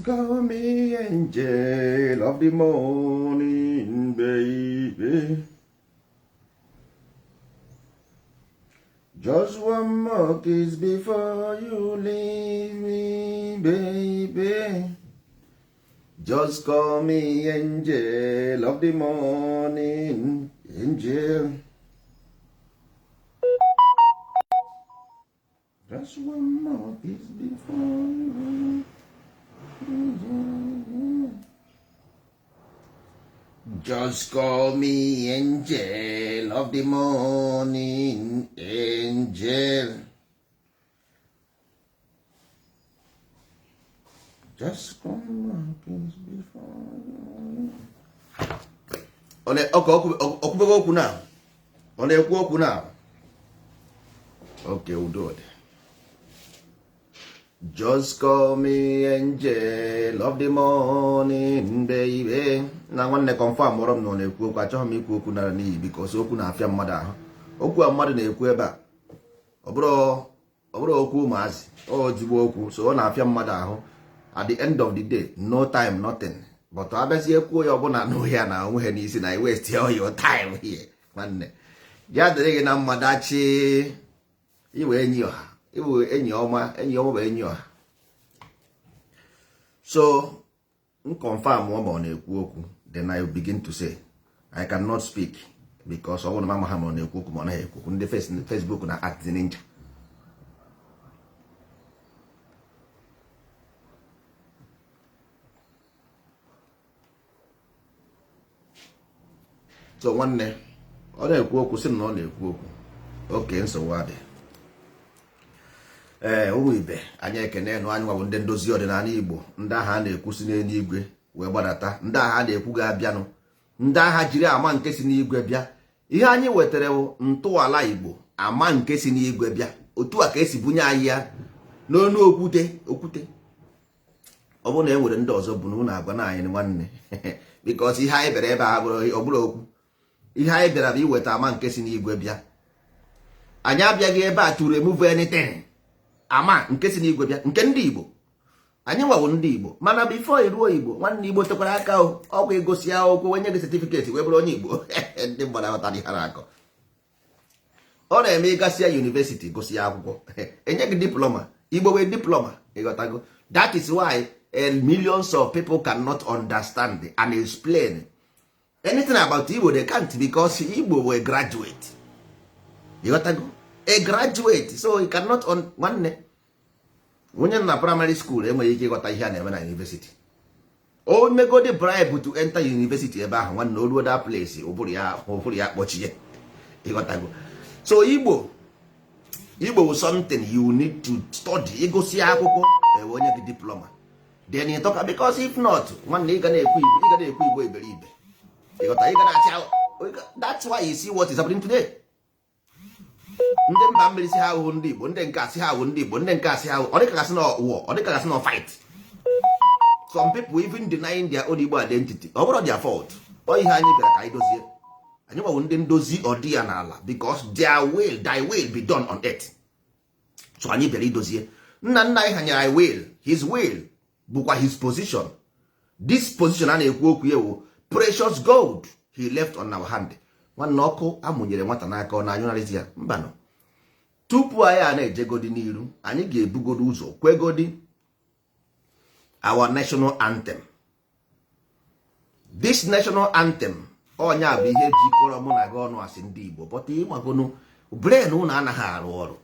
call me angel of the morning, baby. Just one more kiss before you leave me, baby. Just call me angel of the morning, angel. Just one more kiss before you. Just call me angel of the morning, angel. Just call me kiss before you. Okubego okwu now. Ọ na-ekwu okwu now. Okay, we'll do it. Just call me angel of the morning, baby. Na nwanne confirm ọrụ m na ọ na-ekwu okwu, achọghị m ikwu okwu nara n'iyi because okwu na-afịa mmadụ ahụ. Okwu a mmadụ na-ekwu ebe a ọ bụrụ okwu ụmụazị, o jigbo okwu, so ọ na-afịa mmadụ ahụ. At the end of the day, no time, nothing. But abịazie kwuo ya ọbụla n'ohịa na onwe ha n'isi na waste all your time here. Nwanne ya dịrị gị na mmadachi iwe enyi ọha, iwe enyi ọma bụ enyi ọha. So confirm ọ ma ọ na-ekwu okwu, then I begin to say I cannot speak because ọ bụrụ na mama ha ma ọ na-ekwu okwu ma ọ naghị ekwu okwu. Ndị Facebook na act ninja. So nwanne ọ na-ekwu okwu sị na ọ na-ekwu okwu. Oke, nsogbu adị. Ụmụ ibe anyị ekene nụ, anyị nwabụ ndị ndozi ọdịnala Igbo, ndị agha na-ekwusi n'eluigwe wee gbadata, ndị agha na-ekwu ga-abịanụ, ndị agha jiri ama nke si n'igwe bịa. Ihe anyị wetara bụ ntọala Igbo, ama nke si n'igwe bịa. Otu a ka esi bunye anyị ya n'onu okwute. Ọ bụrụ na e nwere ndị ọzọ bụ na unu agwa na anyị nwanne because ihe anyị bịara ebe a ọ bụrụ okwu. Ihe anyị bịara bụ iweta ama nke si n'igwe bịa. Anyị abịaghị ebe a to remove anything. Ama nke si n'igwe bịa nke ndị Igbo. Anyị nwawo ndị Igbo, mana before iruo Igbo, nwanne Igbo tekwara aka ọgwụ egosi ya okwu wenye gị certificate wee bụrụ onye Igbo. Ndị mgbada ghọtara ihe na-akọ. Ọ na-eme ịgasịa university gosi ya akwụkwọ enye gị diploma, Igbo wee diploma, ịghọtago. That is why millions of people cannot understand and explain anything about Igbo. They can't because Igbo were graduate, ịghọtago. A graduate, so he cannot nwanne onye na primary school enweghị ike ịghọta ihe a na-eme na university. O megodi bribe to enter university ebe ahụ, nwanne o ruo that place ụbụrụ ya kpọchie, ịghọtago. So Igbo bụ something you need to study, igosi akwụkwọ onye gị diploma, then you talk, because if not nwanne ị ga na-ekwu Igbo iberibe, ịghọta. Ị ga na-achị. That's why you see what is happening today. Ndị mba mmiri si ha ahụ ndị Igbo, ndị nke asị ha ahụ ndị Igbo, ndị nke asị ha ahụ, ọ dịka gasị na war, ọ dịka gasị na fight. Some people even denying their own Igbo identity. Ọ bụrụ their fault. Ọ ihe anyị bịara ka anyị dozie. Anyị nwawo ndị ndozi ọdịnala because thy will be done on earth. So anyị bịara idozie. Nna anyị ha nyere anyị will, his will bụkwa his position. This position a na-ekwu okwu ewu precious gold he left on our hand. Nwanne ọkụ amụnyere nwata n'aka ọ na-anyụnarịzi ya. Mbanụ, tupu anyị a na-ejegodi n'iru, anyị ga-ebugodi ụzọ kwegodi our national anthem. This national anthem ọnya bụ ihe jikọrọ mụ na gị ọnụ asị ndị Igbo, pọta ịmagonu brain unu anaghị arụ ọrụ.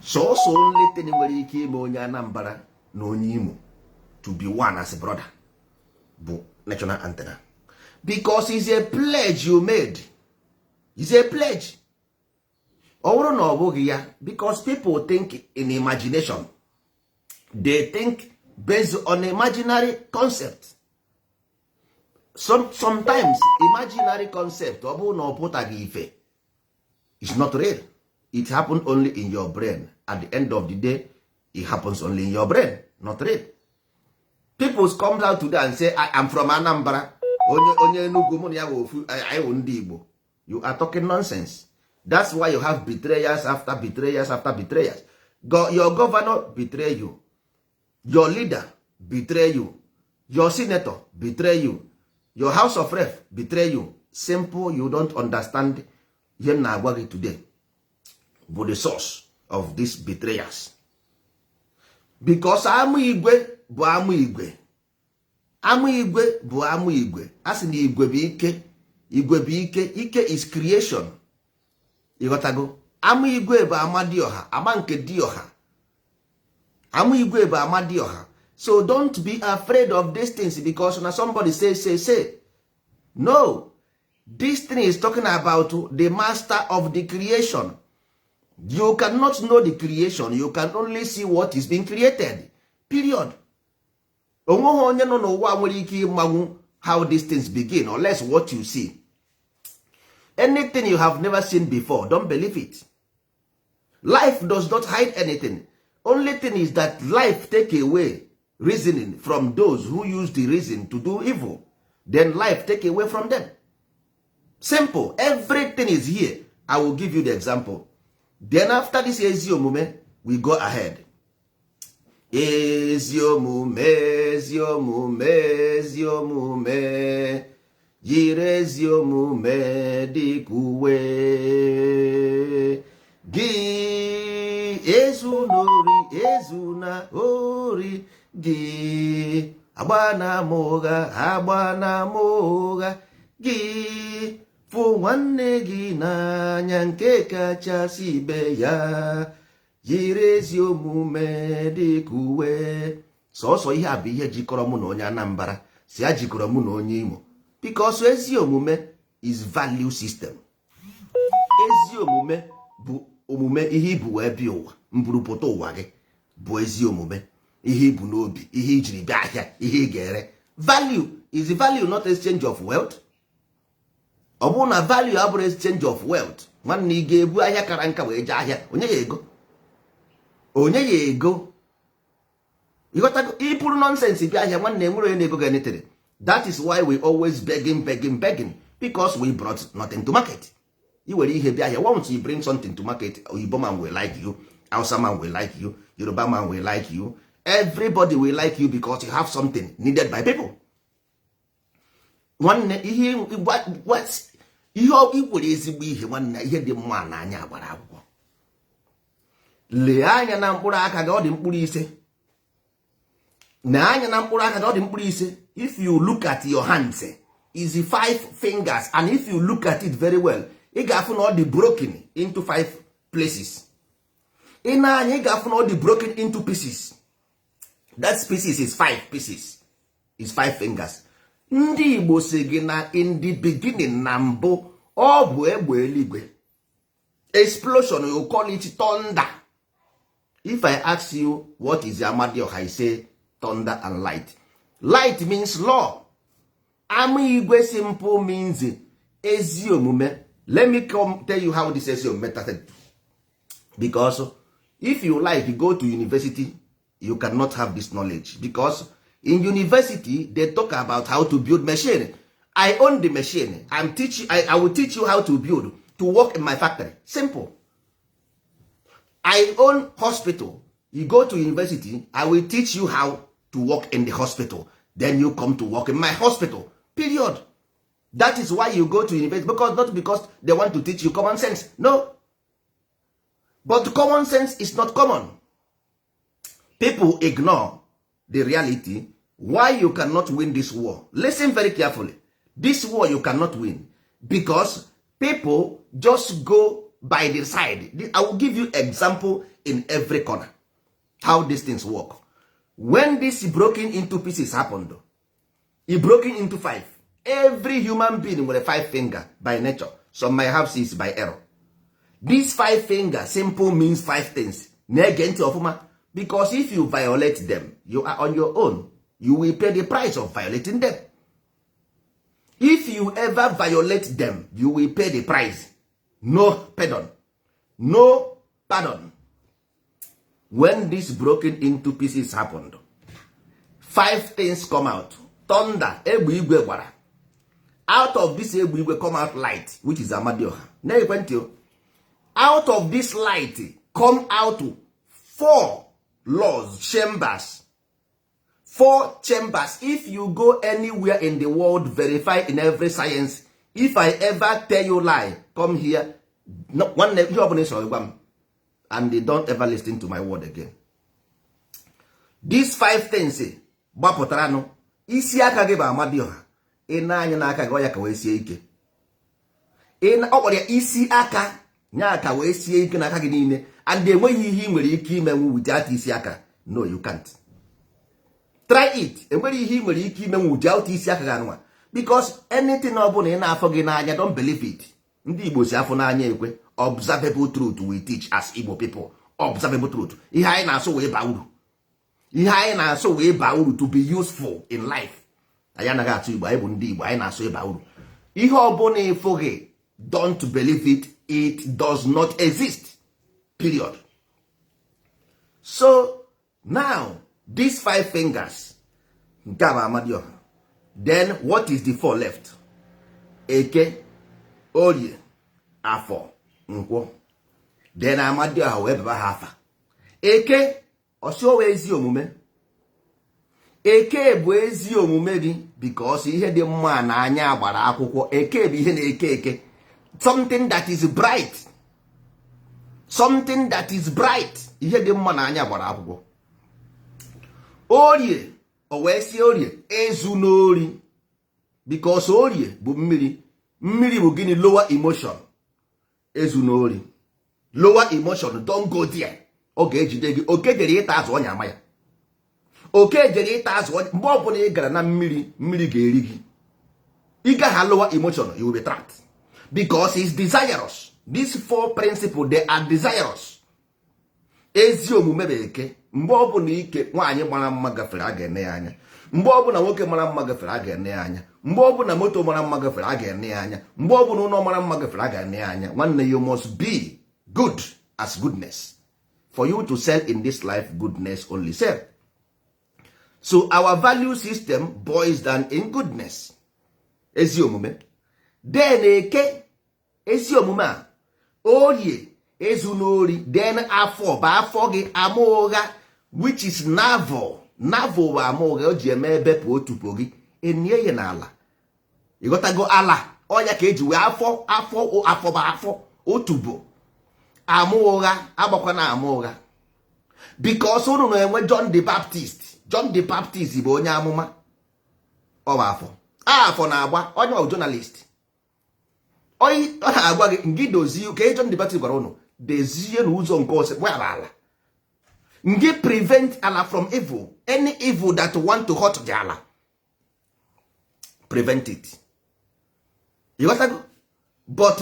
Sọsọ nlete nwere ike ime onye Anambra na onye Imo to be one as a brother bụ national anthem, because it's a pledge you made. It's a pledge. Ọ bụrụ na ọ bụghị ya, because people think in imagination, they think based on imaginary concept. Sometimes imaginary concept ọ bụrụ na ọ pụtaghị ife, it's not real. It happened only in your brain. At the end of the day, it happens only in your brain, not real. People come out today and say I am from Anambra, onye Enugu mụ na ya wụ ofu, anyị wụ ndị Igbo. You are talking nonsense. That's why you have betrayers after betrayers after betrayers. Your governor betray you. Your leader betray you, your senator betray you, your house of rep betray you. Simple, you don't understand ihe m na-agwa gị today bụ the source of these betrayers. Because amụ igwe bụ amụ igwe, amụ igwe bụ amụ igwe. A sị na igwe bụ ike, igwe bụ ike, ike is creation. Ịghọtago? Amụ igwe bụ amadioha, ama nke dioha. Amụ igwe bụ amadioha. So don't be afraid of these things because na somebody say. No, this thing is talking about the master of the creation. You cannot know the creation, you can only see what is being created. Period. Onweghị onye nọ n'ụwa nwere ike ịmanwu how these things begin unless what you see. Anything you have never seen before, don't believe it. Life does not hide anything. Only thing is that life take away reasoning from those who use the reason to do evil. Then life take away from them. Simple. Everything is here. I will give you the example. Then after this ezi omume, we go ahead. Ezi omume, ezi omume, ezi omume, jiri ezi omume dịka uwe gị, ezu n'ori, ezu na ori gị, agba na m ụgha gị, fụ nwanne gị n'anya nke kachasị ibe ya, jiri ezi omume dịka uwe. Sọsọ ihe a bụ ihe jikọrọ mụ na onye Anambra, si ya jikọrọ mụ na onye Imo, because ezi omume is value system. Ezi omume bụ omume ihe ibu wee bịa ụwa, mburupụta ụwa gị bụ ezi omume. Ihe ibu n'obi, ihe ijiri bịa ahịa, ihe ị ga-ere. Value is value, not exchange of wealth. Ọ bụrụ na value abụrụ exchange of wealth, nwanne ị ga-ebu ahịa kara nka wee jee ahịa, onye ya ego, onye ya ego. Ịghọtago? Ịpụrụ nonsense bịa ahịa, nwanne enwere onye na-ego ga-enetere. That is why we always begging because we brought nothing to market. I were ihe bịa ahịa, once you bring something to market, Igbo man will like you, Hausa man will like you, Yoruba man will like you, everybody will like you because you have something needed by people. Nwanne ihe ikwere ezigbo ihe, nwanne ihe dị mma n'anya gbara akwụkwọ. Lee anya na mkpụrụ aka gị, ọ dị mkpụrụ ise. Na anya na mkpụrụ aka gị, ọ dị mkpụrụ ise. If you look at your hands, is 5 fingers, and if you look at it very well, ị ga-afụ na ọ dị broken into 5 places. Ị na-anya, ị ga-afụ na ọ dị broken into pieces. That species is 5 pieces, is 5 fingers. Ndị Igbo si gị na in the beginning, na mbụ ọ bụ egbe eluigwe. Explosion, you call it thunder. If I ask you what is Amadioha, I say thunder and light. Light means law. Ama igwe simple means ezi omume. Let me come tell you how this ezi omume started. Because if you like, you go to university, you cannot have this knowledge. Because in university, they talk about how to build machine. I own the machine. I will teach you how to build, to work in my factory. Simple. I own hospital. You go to university, I will teach you how to work in the hospital. Then you come to work in my hospital. Period. That is why you go to university. Because not because they want to teach you common sense. No. But common sense is not common. People ignore the reality why you cannot win this war. Listen very carefully. This war you cannot win because people just go by the side. I will give you example in every corner how these things work. When this broken into pieces happened, it broken into 5. Every human being with a 5 finger by nature. Some might have 6 by error. These 5 fingers simple means 5 things. Because if you violate them, you are on your own. You will pay the price of violating them. If you ever violate them, you will pay the price. No pardon. No pardon. When this broken into pieces happened, 5 things come out. Thunder, egbe igwe gwara. Out of this egbe igwe come out light, which is Amadioha. Out of this light come out 4 laws, chambers. 4 chambers. If you go anywhere in the world, verify in every science. If I ever tell you lie, come here. No, one and they don't ever listen to my word again. These 5 things gbapụtara nụ isi aka gị bụ Amadioha. Ị na-anya n'aka gị ọya ka wee sie ike. Ọ kpọrọ ya isi aka nya aka wee sie ike n'aka gị niile, and enweghị ihe ị nwere ike imenwu without isi aka. No, you can't. Try it. Enwere ihe ị nwere ike imenwu without isi aka gị anụnwa, because anything ọ bụla ị na-afọ gị n'anya, don't believe it. Ndị Igbo si afọ n'anya ekwe. Observable truth we teach as Igbo people. Observable truth. Ihe anyị na-asụ wee baa uru. Ihe anyị na-asụ wee baa uru to be useful in life. Anyị anaghị atụ Igbo, anyị bụ ndị Igbo, anyị na-asụ ịba uru. Ihe ọbụla ịfụ gị, don't believe it. It does not exist. Period. So now these 5 fingers nke bụ Amadioha. Then what is the 4 left? Eke, Orie, Afọ, Nkwọ. Then Amadioha wee baba ha afa. Eke ọsọ ezi omume. Eke bụ ezi omume gị because ihe dị mma na anya gbara akwụkwọ. Eke bụ ihe na-eke eke. Something that is bright. Something that is bright. Ihe dị mma na anya gbara akwụkwọ. Orie, o wee si Orie ezu n'ori because Orie bụ mmiri. Mmiri bụ gịnị? Lower emotion. Ezu n'ori. Lower emotion, don't go there. Ọ ga-ejide gị. Oke jere ịta azụ ọnya ama ya. Oke jere ịta azụ ọnya. Mgbe ọbụla ị gara na mmiri, mmiri ga-eri gị. Ị gaghị lower emotion, you will be trapped because it's desirous. These 4 principles, they are desirous. Ezi omume bụ eke. Mgbe ọbụla ike nwaanyị mara mma gafere, a ga-ene ya anya. Mgbe ọbụla nwoke mara mma gafere, a ga-ene ya anya. Mgbe ọbụla moto mara mma gafere, a ga-ene ya anya. Mgbe ọbụla ụlọ mara mma gafere, a ga-ene ya anya. Nwanne, you must be good as goodness. For you to sell in this life, goodness only sell. So our value system boils down in goodness. Ezi omume. Then eke, ezi omume a. Orie, ezu n'ori. Then afọ, ba afọ gị ama ụgha, which is navel. Navel bụ ama ụgha, o ji eme ebepụ otupo gị. Enye ya n'ala. Ịghọtago ala. Ọnya ka eji wee afọ ba afọ otubo. Ama ụgha, agbakwana ama ụgha. Because unu na-enwe John the Baptist. John the Baptist bụ onye amụma. Ọ bụ afọ. Afọ na-agba, onye ọ journalist. Ọ na-agwa gị dozie ka John the Baptist gwara unu, dezie n'ụzọ nke ose gbara ala. Ngị prevent ala from evil. Any evil that want to hurt the ala. Prevent it. You got to go? But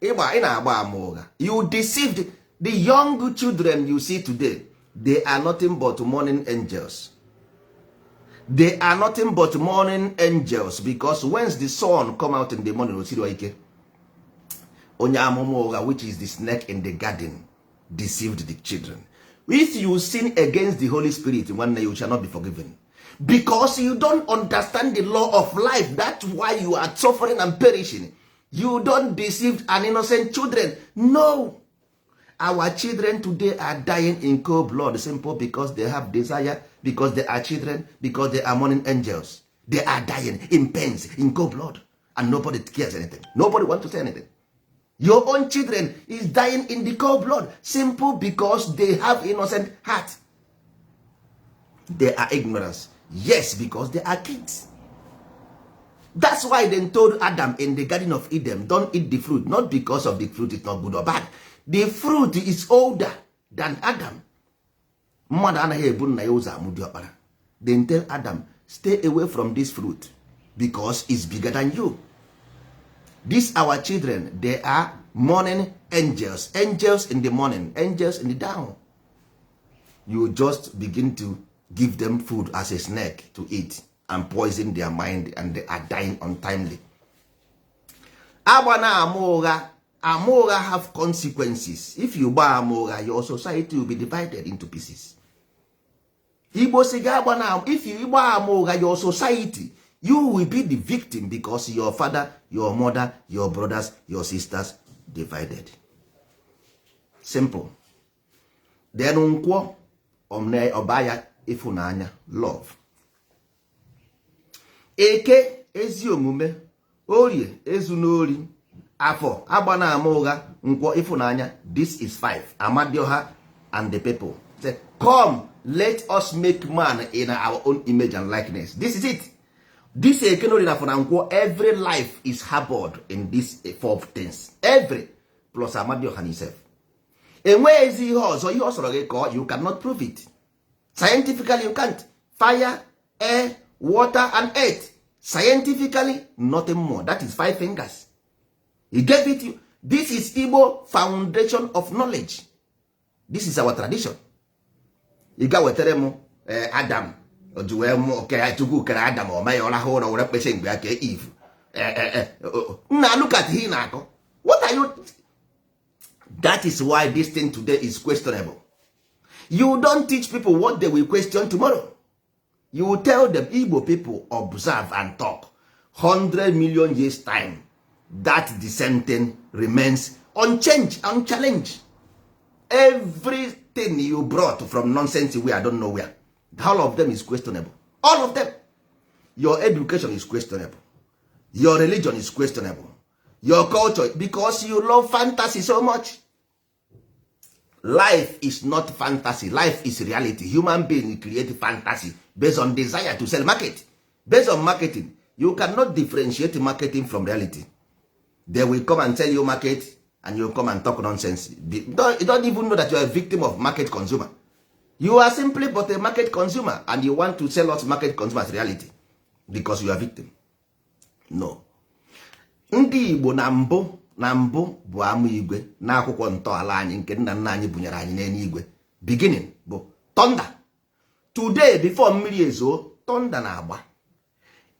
ị na-agba ama ụgha. You deceived the young children you see today. They are nothing but morning angels. They are nothing but morning angels, because once the sun come out in the morning, ike onye amụma ụgha, which is the snake in the garden, deceived the children. If you sin against the Holy Spirit, one day you shall not be forgiven, because you don't understand the law of life. That's why you are suffering and perishing. You don't deceive an innocent children. No. Our children today are dying in cold blood, simple because they have desire, because they are children, because they are morning angels. They are dying in pains, in cold blood, and nobody cares anything. Nobody wants to say anything. Your own children is dying in the cold blood, simple because they have innocent heart. They are ignorance. Yes, because they are kids. That's why they told Adam in the Garden of Eden, don't eat the fruit, not because of the fruit is not good or bad. The fruit is older than Adam. Mmadụ anaghị ebu nna ya ụzọ amụ diọkpara. Then tell Adam, stay away from this fruit because it's bigger than you. These our children, they are morning angels. Angels in the morning, angels in the down. You just begin to give them food as a snake to eat and poison their mind, and they are dying untimely. Agbana ama ụgha. Ama ụgha have consequences. If you gba ama ụgha, your society will be divided into pieces. Igbo si ga agbana, if you gba ama ụgha, your society, you will be the victim because your father, your mother, your brothers, your sisters divided. Simple. Then Nkwọ ọbaya ịfụnanya, love. eke ezi omume, orie ezu n'ori, afọ agba na ama ụgha, nkwọ ịfụnanya. This is 5. Amadioha and the people say, come let us make man in our own image and likeness. This is it. This eke na orie na afọ na nkwọ, every life is harbored in these 4 things. Every plus Amadioha himself. Enweghịzi ihe ọzọ, ihe ọ sọrọ gị kọọ, you cannot prove it. Scientifically you can't. Fire, air, water and earth. Scientifically nothing more. That is 5 fingers. He gave it to you. This is Igbo foundation of knowledge. This is our tradition. Ị ga wetere m Adam ojuwe m oke Chukwu kere Adam o mee ọra hụ na were kpese mgbe aka Eve. Nna look at him na-akọ. What are you? That is why this thing today is questionable. You don't teach people what they will question tomorrow. You will tell them, Igbo people observe and talk. 100 million years time, that the same thing remains unchanged, unchallenged. Everything you brought from nonsense where I don't know where, all of them is questionable. All of them. Your education is questionable. Your religion is questionable. Your culture, because you love fantasy so much. Life is not fantasy. Life is reality. Human beings create fantasy based on desire to sell market. Based on marketing. You cannot differentiate marketing from reality. They will come and tell you market and you come and talk nonsense. You don't even know that you are a victim of market consumer. You are simply but a market consumer and you want to sell us market consumers reality because you are a victim. No. Ndị Igbo na mbụ bụ amụ igwe na akwụkwọ ntọala anyị nke nna nna anyị bunyere anyị n'eluigwe. Beginning bụ thunder. Today before mmiri ezo, thunder na-agba.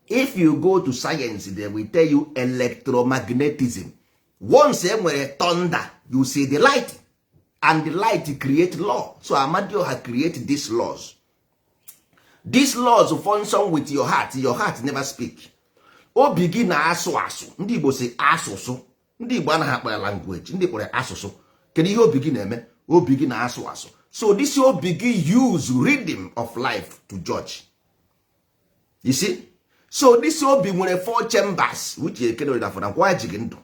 If you go to science, they will tell you electromagnetism. Once enwere thunder, you see the light, and the light create law. So Amadioha create these laws. These laws function with your heart. Your heart never speak. Obi gị na-asụ asụ. Ndị Igbo si asụsụ. Ndị Igbo anaghị akpara language. Ndị kpọrọ asụsụ. Kedu ihe obi gị na-eme? Obi gị na-asụ asụ. So this obi gị use rhythm of life to judge. You see? So this obi nwere 4 chambers which ekenore for na kwa jigi ndụ.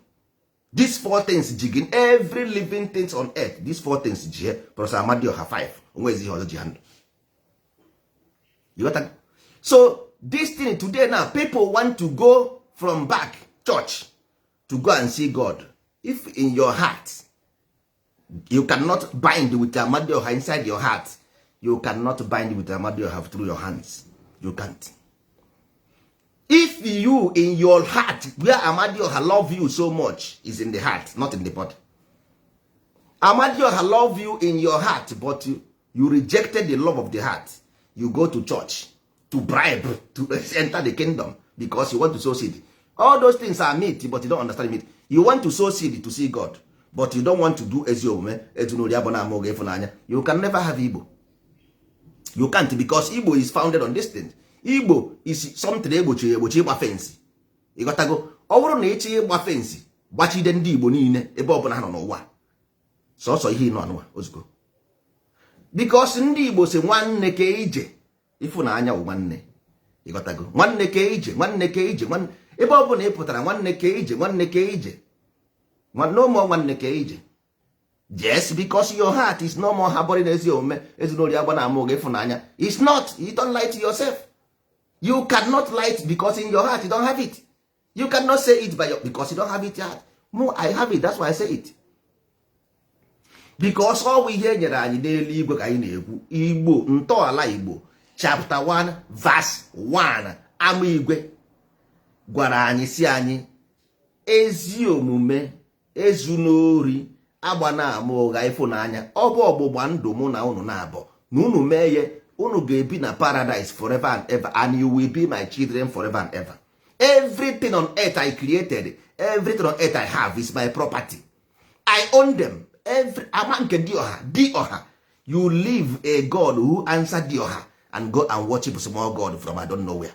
These 4 things jigin every living things on earth. These 4 things ji Professor Amadioha 5. Onwezi ihe ọzọ ji handụ. You got that? So this thing today now, people want to go from back church to go and see God. If in your heart you cannot bind with Amadioha inside your heart, you cannot bind with Amadioha through your hands. You can't. If you in your heart, where Amadioha love you so much, is in the heart, not in the body. Amadioha love you in your heart, but you rejected the love of the heart. You go to church to bribe to enter the kingdom because you want to sow seed. All those things are meat, but you don't understand meat. You want to sow seed to see God, but you don't want to do eziomume. You can never have Igbo. You can't, because Igbo is founded on this thing. Igbo is something egbochi ịgba fensi. Ịghọtago? Ọ bụrụ na echi ịgba fensi gbachide ndị Igbo niile ebe ọbụla ha nọ n'ụwa, sọsọ ihe nọ anụwa ozugbo. Because ndị Igbo si nwanne ke ije, ịfụnanya wụ nwanne. Ịghọtago? Nwanne ke ije, nwanne ke ije, nwanne ebe ọbụla ị pụtara nwanne ke ije, nwanne ke ije. No more nwanne ke ije. Yes, because your heart is no more harboring ezi omume, ezinori agba na amụ gị ịfụnanya. It's not. You don't lie to yourself. You cannot lie because in your heart you don't have it. You cannot say it because you don't have it yet. No, I have it. That's why I say it. Because all we hear nyere anyị n'eluigwe ka anyị na-ekwu. Igbo, ntọala Igbo, chapter 1 verse 1, ama igwe gwara anyị si anyị ezi omume, ezu n'ori, agba na ama ụgha, ịfụnanya, ọ bụ ọgbụgba ndụ mụ na unu na-abọ. Na unu mee ye, unu ga-ebi na paradise forever and ever, and you will be my children forever and ever. Everything on earth I created, everything on earth I have is my property. I own them. Amanke Dioha. You live a God who answer Dioha and go and worship a small God from I don't know where.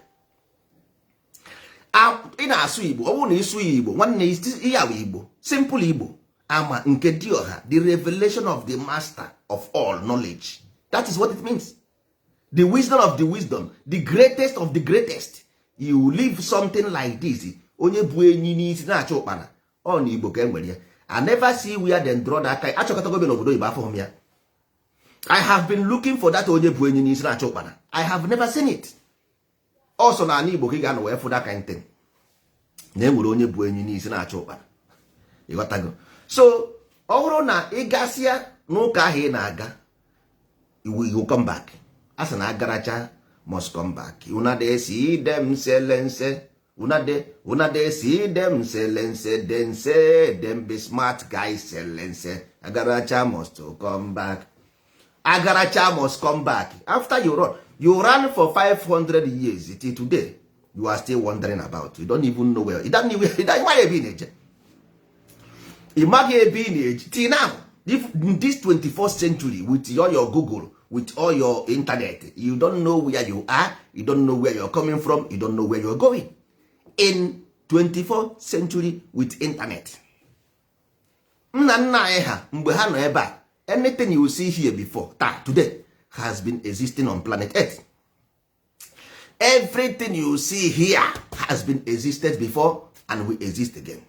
Ị na-asụ Igbo, ọ bụrụ na ịsụ Igbo, nwanne ihe awụ Igbo, simple Igbo. Ama nke Dioha, the revelation of the master of all knowledge. That is what it means. The wisdom of the wisdom, the greatest of the greatest. you live something like this, onye bụ enyi n'isi na-achọ ụkpana, ọ na Igbo ka enwere ya. I never see where them draw that kind. Achọkọtago be n'obodo Igbo afọ m ya. I have been looking for that onye bụ enyi n'isi na-achọ ụkpana. I have never seen it. Also na Igbo ka ị ga-anọ wee fụ that kind thing. Na enwere onye bụ enyi n'isi na-achọ ụkpana. Ịghọtago? So ọ bụrụ na ị gasịa n'ụka ahụ ị na-aga, you will come back. As an agaracha must come back. Una de see them selense. Una de see them selense. Then say them be smart guys selense. Agaracha must come back. Agaracha must come back. After you run for 500 years till today. You are still wondering about. You don't even know where. You don't even why be in age. Imagine being in age till now. In this 21st century, with your Google, with all your internet, you don't know where you are, you don't know where you're coming from, you don't know where you're going. In 24th century with internet. Anything you see here before, today, has been existing on planet Earth. Everything you see here has been existed before and will exist again.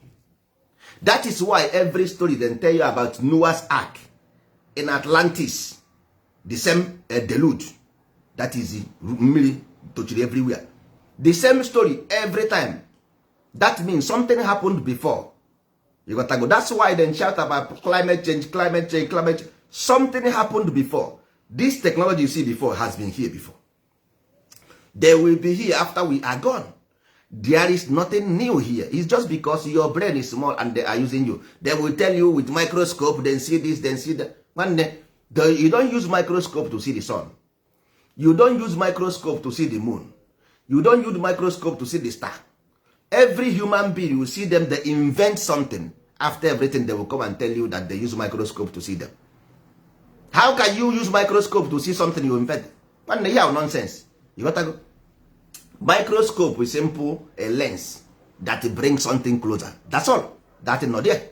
That is why every story then tell you about Noah's Ark in Atlantis, the same deluge, that is really totally everywhere. The same story every time. That means something happened before. You got to go. That's why then shout about climate change. Something happened before. This technology you see before has been here before. They will be here after we are gone. There is nothing new here. It's just because your brain is small and they are using you. They will tell you with microscope, then see this, then see that. You don't use microscope to see the sun. You don't use microscope to see the moon. You don't use microscope to see the star. Every human being, you see them, they invent something. After everything, they will come and tell you that they use microscope to see them. How can you use microscope to see something you invent? Nonsense. You got to go. Microscope is simple, a lens that brings something closer. That's all. That is not there.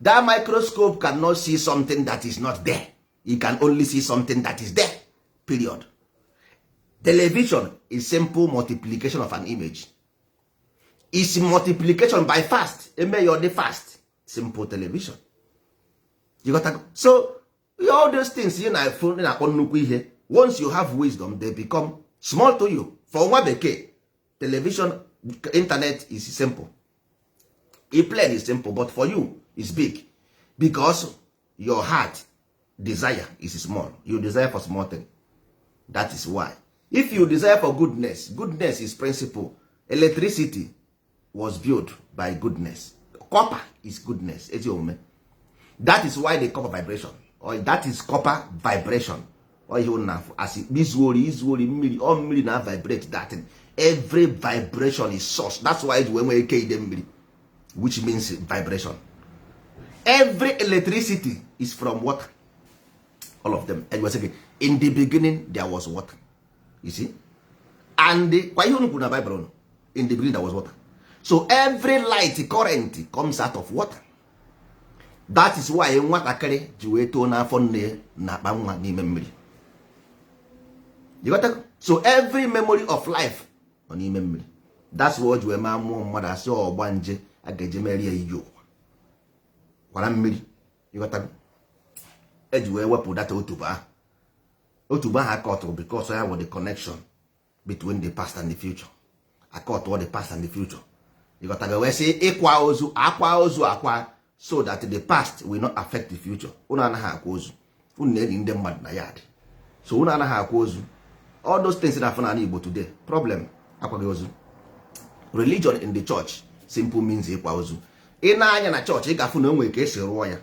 That microscope cannot see something that is not there. It can only see something that is there. Period. Television is simple multiplication of an image. It's multiplication by fast. You're fast. Simple television. You got to go. So all those things once you have wisdom, they become small to you. For one decade, television, internet is simple. A plane is simple, but for you, it's big. Because your heart desire is small. You desire for small thing. That is why. If you desire for goodness, goodness is principle. Electricity was built by goodness. Copper is goodness. That is why they copper vibration. Or that is copper vibration. Or as this mmiri, all mmiri now vibrate that thing. Every vibration is source. That's why when we them, which means vibration. Every electricity is from water. All of them. And saying, in the beginning there was water. You see? And why you don't put a Bible? In the beginning there was water. So every light current comes out of water. That is why nwatakịrị ji wee too n'afọ nne na-akpa nwa n'ime mmiri. You got to? So every memory of life on n'ime mmiri. That's what you ma mmụọ mmadụ asị ọgba nje a ga-eje merie ya iyo kwara mmiri. You got to? Eji wee wepụ data otubo ahụ akọtụrụ because I was the connection between the past and the future. Akọtụrụ the past and the future. You got to wee sị ịkwa ozu akwa so that the past will not affect the future. Unu anaghị akwa ozu. Unu na-eri ndị mmadụ na yard. So unu anaghị akwa ozu. All those things na afọ Igbo today. Problem akwaghị ozu. Religion in the church simple means ịkwa ozu. Ị na-anya na church ị ga-afụ na enwe ka esi rụọ ya.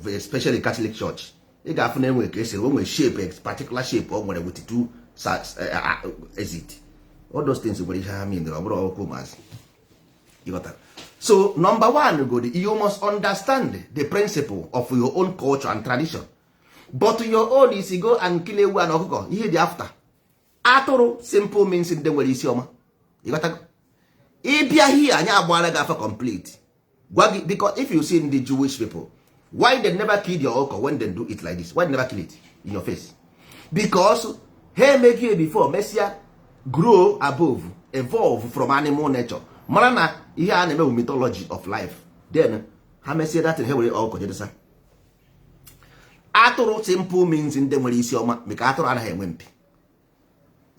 Especially Catholic church. Ị ga-afụ na enwe ka esi rụọ, shape, a particular shape o nwere with two exit. All those things nwere ihe ha mean ọ bụrụ okwu maazị. You got that? So number one, you must understand the principle of your own culture and tradition. But your own is you go and kill ewu and ọkụkọ. Ihe dị after. Atụrụ simple means ndị nwere isi ọma. You got that? Ịbịa here anyị agbaala gị afọ complete. Because if you see the Jewish people, why they never kill your ọkụkọ when they do it like this? Why they never kill it in your face? Because hey make you before Messiah grow above evolve from animal nature, mara na ihe a na-eme mythology of life, then ha mesie datin ha were ọkụ jedesa. Atụrụ simple means ndị nwere isi ọma, maka atụrụ anaghị enwe mpi.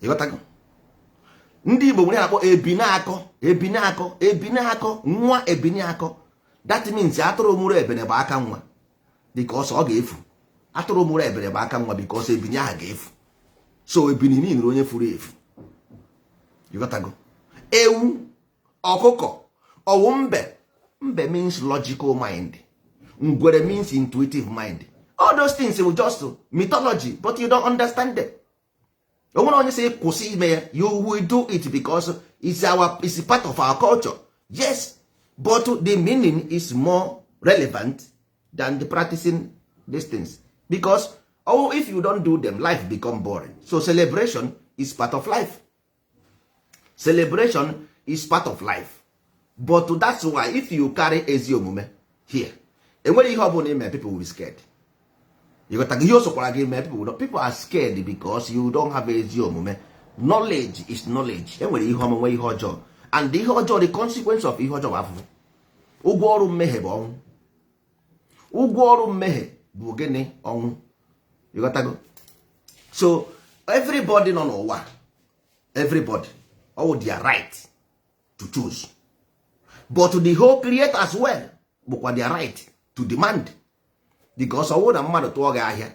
Ịghọtago? Ndị Igbo nwere akpọ ebinakọ nwa ebinakọ. That means atụrụ mụrụ ebene bụ aka nwa, because ọ ga-efu. Atụrụ mụrụ ebene bụ aka nwa because ebini ahụ ga-efu. So ebini niile onye furu efu. Ịghọtago? Ewu, ọkụkọ, ọwụ mbe means logical mind. Ngwere means intuitive mind. All those things will just mythology, but you don't understand them. When you say kwụsị ime ya, you will do it because it's part of our culture. Yes, but the meaning is more relevant than the practicing these things. Because if you don't do them, life become boring. So celebration is part of life. Celebration is part of life. But that's why if you carry ezi omume here, enwere ihe ọ bụla ime, people will be scared. People are scared because you don't have ezi omume. Knowledge is knowledge. Enwere ihe ọma, nwee ihe ọjọọ. And ihe ọjọọ, the consequence of ihe ọjọọ bụ afụfụ. Ụgwọ ọrụ mmehie bụ ọnwụ. Ụgwọ ọrụ mmehie bụ gịnị? Ọnwụ. You got to go. So everybody nọ n'ụwa, everybody, all their right to choose. But the whole creator as well bụkwa their right to demand. Because ọwụ na mmadụ tụọ gị ahịa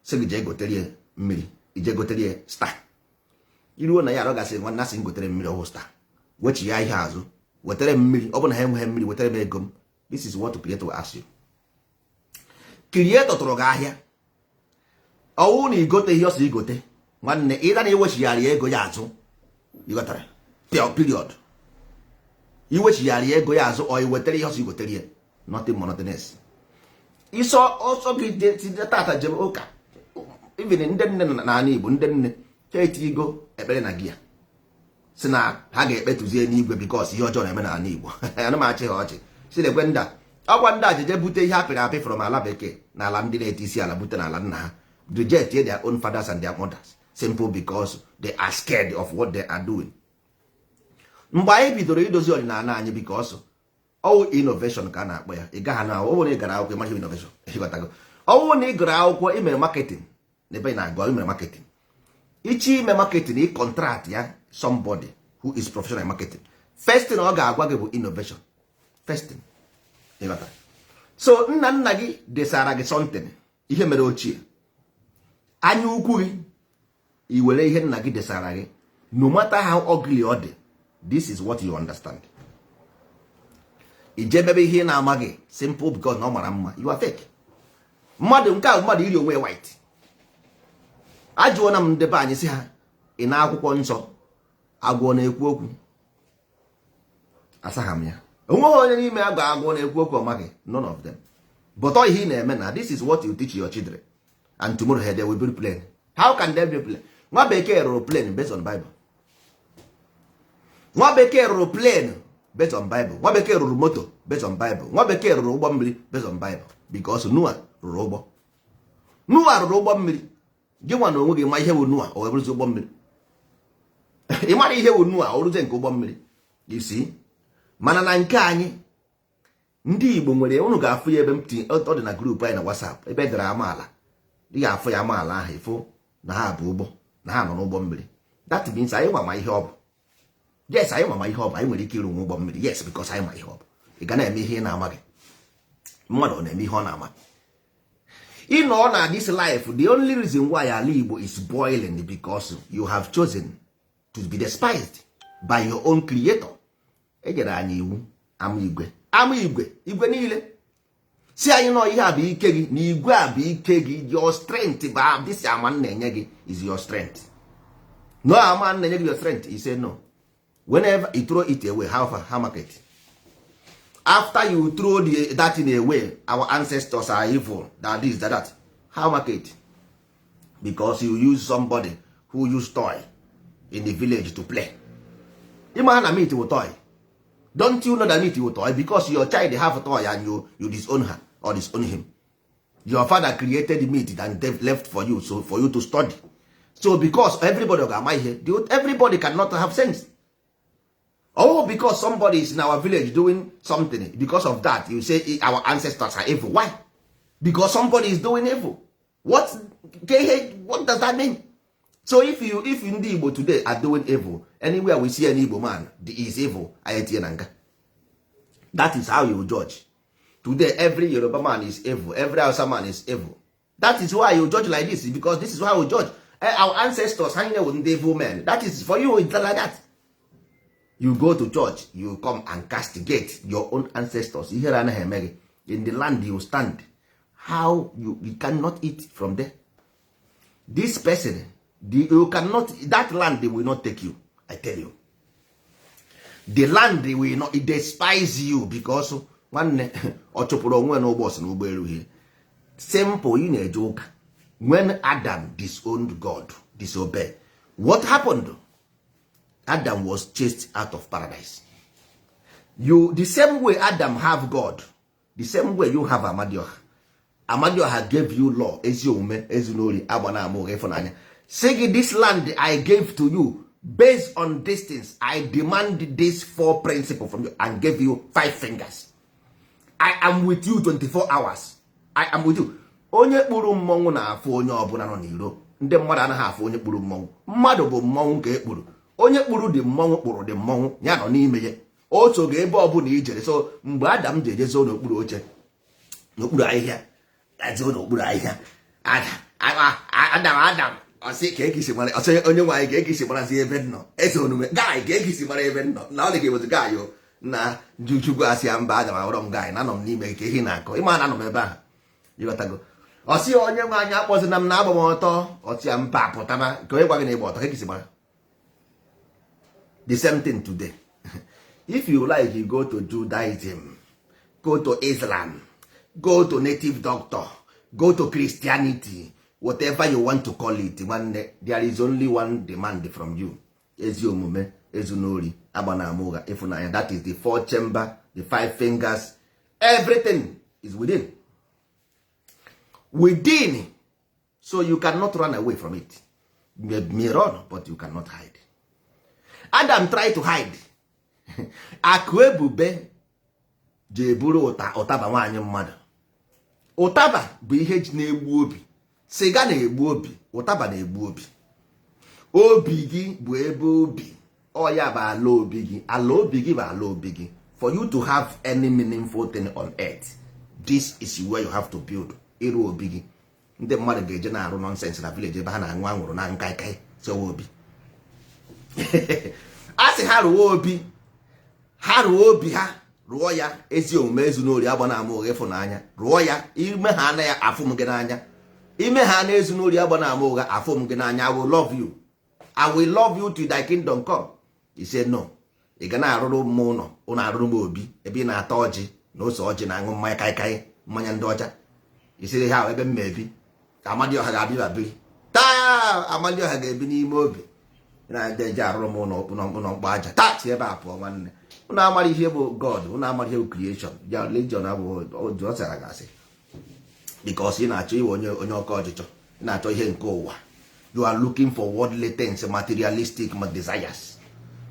sị gị jee goterie mmiri, ije goterie star. Iruo na ya arọgasị nwanne asị gotere mmiri ọhụụ star, wechi ya ihe azụ, wetere mmiri. Ọ bụ na ha enweghị mmiri, wetere m ego m. This is what creator will ask you. Creator tụrụ gị ahịa, ọwụ na igote ihe ọsọ igote, nwanne ịda na iwechigharị ego ya azụ. Ịghọtara? Period. Iwechigharị ego ya azụ, ọ iwetere ihe ọsọ igoterie, nothing more, nothing else. Iso ọsọ gị tata jem ụka, even ndị nne na ana Igbo, ndị nne ha etigo ekpere na gị ya si na ha ga-ekpetuzie n'igwe because ihe ọjọọ na-eme na ana Igbo. Ana m achị ha ọchị si lekwe ndị ọkwa ndị ajeje bute ihe apịrị apị from ala bekee na ala ndị na-eti isi ala bute na ala nna ha, reject their own fathers and their mothers simple because they are scared of what they are doing. Mgbe anyị bidoro idozi ọdịnala anyị because ọwụ innovation ka a na-akpọ ya. Ị gaghị na ọwụ na ị gara akwụkwọ ịmaghị innovation. Ọwụ na ị gara akwụkwọ imere marketing na ebe ị na-agụ imere marketing, ichi ime marketing, ị contract ya somebody who is professional in marketing, first thing ọ ga-agwa gị bụ innovation. First thing. So nna gị desara gị something, ihe mere ochie, anya ukwu gị, i were ihe nna gị desara gị, no matter how ugly ọ dị, this is what you understand. Ije bebe ihe na-ama gị simple because na ọ mara mma, you are fake. Mmadụ nke a mmadụ iri onwe white. Ajụọ na m ndebe anyị si ha, ị na akwụkwọ nsọ agwọ na-ekwu okwu? Asagha m ya. Onweghị onye n'ime agwọ na-ekwu okwu ọmaghị, none of them. But all ihe na-eme na this is what you teach your children, and tomorrow they will build plane. How can they build plane? Nwa bekee rụrụ plane based on Bible. Nwa bekee rụrụ plane based on Bible. Nwa bekee rụrụ moto based on Bible. Nwa bekee rụrụ ụgbọ mmiri based on Bible. Because Noah rụrụ ụgbọ. Noah rụrụ ụgbọ mmiri. Gị nwa na onwe gị ma ihe bụ Noah o bụrụzi ụgbọ mmiri. Ị mara ihe bụ Noah o rụzie nke ụgbọ mmiri. You see? Mana na nke anyị ndị Igbo nwere, unu ga-afụ ya ebe m ọ dị na group anyị na WhatsApp ebe edere amaala. Ị ga-afụ ya amaala ahụ ifo na ha bụ ụgbọ, na ha nọ n'ụgbọ mmiri. That means anyị ma ihe ọ bụ. Yes, anyị ma ihe ọ bụ. Anyị nwere ike ịrụ ụgbọ mmiri. Yes, because anyị ma ihe ọ bụ. Ị ga na-eme ihe ị na-amaghị. Mmadụ na-eme ihe ọ na-ama. You know na this life, the only reason why ala Igbo is boiling because you have chosen to be despised by your own creator. Ejere anyị iwu ama igwe niile si anyị nọ ihe a bụ ike gị, na igwe a bụ ike gị, your strength bụ this ama na-enye gị is your strength. No ama na-enye gị your strength, he say no. Whenever you throw it away, how market? After you throw that thing away, our ancestors are evil, that this, that. How market? Because you use somebody who use toy in the village to play. Imagine a meat with toy. Don't you know that meat with toy? Because your child have a toy and you disown her or disown him. Your father created the meat and left for you, so for you to study. So because everybody ga-ama ihe, everybody cannot have sense. Oh, because somebody is in our village doing something, because of that you say our ancestors are evil. Why? Because somebody is doing evil. What does that mean? So if ndị Igbo today are doing evil, anywhere we see an Igbo man is evil, that is how you judge. Today every Yoruba man is evil, every Hausa man is evil. That is why you judge like this, because this is how we judge. Our ancestors hanging out with evil men. That is for you, it's like that. You go to church, you come and castigate your own ancestors. In the land you stand, how you cannot eat from there. This person, you cannot, that land they will not take you. I tell you, the land they will not, it despise you because one ochoporo onwe no boss no ụgbọelu here. Simple in a joke. When Adam disowned God, disobeyed, what happened? Adam was chased out of paradise. The same way Adam have God, the same way you have Amadioha. Amadioha gave you law, eziome, ezunori, abanamo, efonanya. Say this land I gave to you, based on distance, I demand these 4 principles from you and gave you 5 fingers. I am with you 24 hours. I am with you. Onye kpuru mmọnwụ na-afụ onye ọbụla nọ n'iro. Ndị mmadụ anaghị afụ onye kpuru mmọnwụ. Mmadụ bụ mmọnwụ ka ekpuru. Onye kpuru dị mmọnwụ kpụrụ dị mmọnwụ ya nọ n'ime ya. O so ga ebe ọbụla ijere. So mgbe Adam ji ejezo n'okpuru oche, n'okpuru ahịhịa, ajezo n'okpuru ahịhịa. Adam ọsị ka ekisi mara, ọsị onye nwaanyị ka ekisi marazi ebe nọ. Eze onume gaị ka ekisi mara ebe nọ. Na ọ dị ka ebozi gaị o na Chukwu asị ya mba Adam awụrọ m gaị na anọ m n'ime ka ihe na-akọ. Ịma na anọ m ebe ahụ. Ịghọtago. Ọsị onye nwaanyị akpọzi na m na-agba m ọtọ, ọsị ya mba pụtaba ka onye gwa gị na ịgba ọtọ ka ekisi mara. The same thing today. If you like, you go to Judaism, go to Islam, go to native doctor, go to Christianity, whatever you want to call it, there is only one demand from you. Ezi omume, ezunori, abanamuga, ifunanya. That is the 4 chamber, the 5 fingers. Everything is within. Within. So you cannot run away from it. You may run, but you cannot hide. Adam tried to hide. Akụ ebube ji eburu ụtaba nwaanyị mmadụ. Ụtaba bụ ihe ji na-egbu obi. Siga na-egbu obi, ụtaba na-egbu obi. Obi gị bụ ebe obi. Ọ ya bụ ala obi gị. Ala obi gị bụ ala obi gị. For you to have any meaningful thing on earth, this is where you have to build. Ịrụ obi gị. Ndị mmadụ ga-eje na-arụ nonsense na village ebe ha na-aṅụ anwụrụ na nkaịkaị so obi. A sị ha rụọ obi ha rụọ ya ezi omume ezunori agba na ama ụgha ịfụnanya rụọ ya ime ha na ya afụ m gị n'anya ime ha na ezunori agba na ama ụgha afụ m gị n'anya I will love you till thy kingdom come. He said no. Ị ga na-arụrụ m ụlọ ụnụ arụrụ m obi ebe ị na-ata ọjị na ose ọjị na aṅụ mmanya kaikai mmanya ndị ọcha. Ị sịrị ha ebe m ebi Amadioha ga-abịa taa Amadioha ga-ebi n'ime obi na-eje arụrụ m ụlọ mkpa aja tachi ebe a pụọ nwanne ụnụ amara ihe bụ God ụnụ amara ihe bụ creation ya religion abụghị ọ sara gasị because ị na-achọ iwe onye ọkọ ọchịchọ ị na-achọ ihe nke ụwa. You are looking for worldly things, materialistic desires.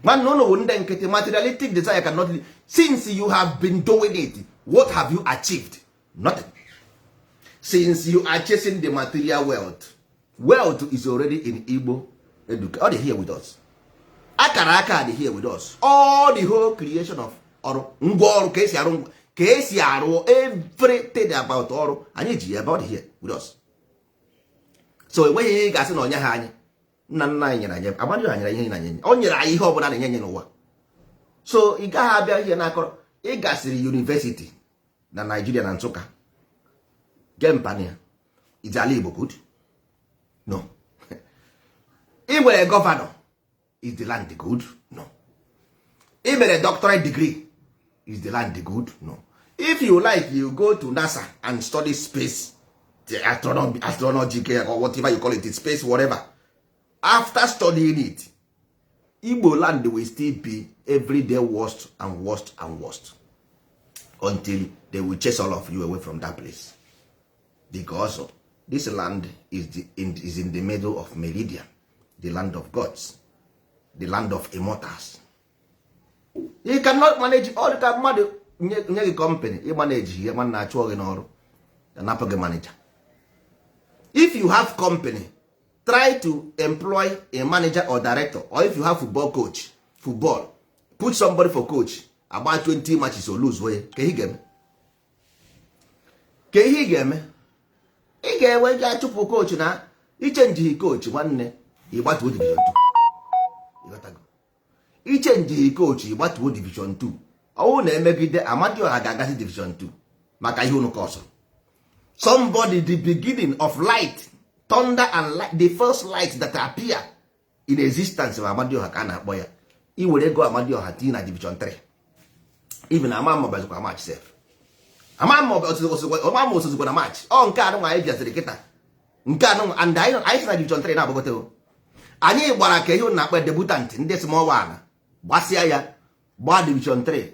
Man, no, ndị nkịtị materialistic desire cannot live. Since you have been doing it, what have you achieved? Nothing. Since you are chasing the material wealth is already in Igbo. All the here with us. Akara aka dị here with us. All the whole creation of ọrụ ngwa ọrụ ka esi arụ everything about ọrụ anyị ji about here with us. So enweghị ihe ị ga-asị na onye ha anyị nna nna anyị nyere anyị Amadioha nyere ihe anyị o nyere anyị ihe ọbụla na-enye n'ụwa. So ị gaghị abịa ihe na-akọrọ ị gasịrị university na Nigeria na Nsụka gempania is ala Igbo good? No. Ị nwere gọvanọ, is the land good? No. Ị mere doctorate degree, is the land good? No. If you like, you go to NASA and study space, the astronomy or whatever you call it, space, whatever. After studying it, Igbo land will still be every day worst and worst and worst until they will chase all of you away from that place. Because this land is in the middle of meridian. the land of gods, the land of immortals. You cannot manage all the mmadụ nye gị company ị manage ihe nwanne achụọ gị n'ọrụ napụ gị manager. If you have company, try to employ a manager or director, or if you have football coach, football, put somebody for coach, about 20 matches or lose way. Ka ihe ga-eme? Ka ihe ga-eme? Ị ga-ewe ga chụpụ coach na ichenji coach nwanne ịgbatuo division 2. Ichenji coach ịgbatuo division 2. Ọwụ na-emegide Amadioha ga-agazi division 2 maka ihe unu kọsụrụ. Somebody, the beginning of light, thunder and light, the first light that appear in existence of Amadioha ka a na-akpọ ya. I were go Amadioha tinye na division 3. Even Amama bazikwa match sef. Amama osozikwa na match. Ọ nke anụ anyị bịaziri kịta. Nke anụ and anyị si na division 3 na-agbagote. Anyị gbara ka ihe na-akpọ debutant ndị small one gbasịa ya gbaa division 3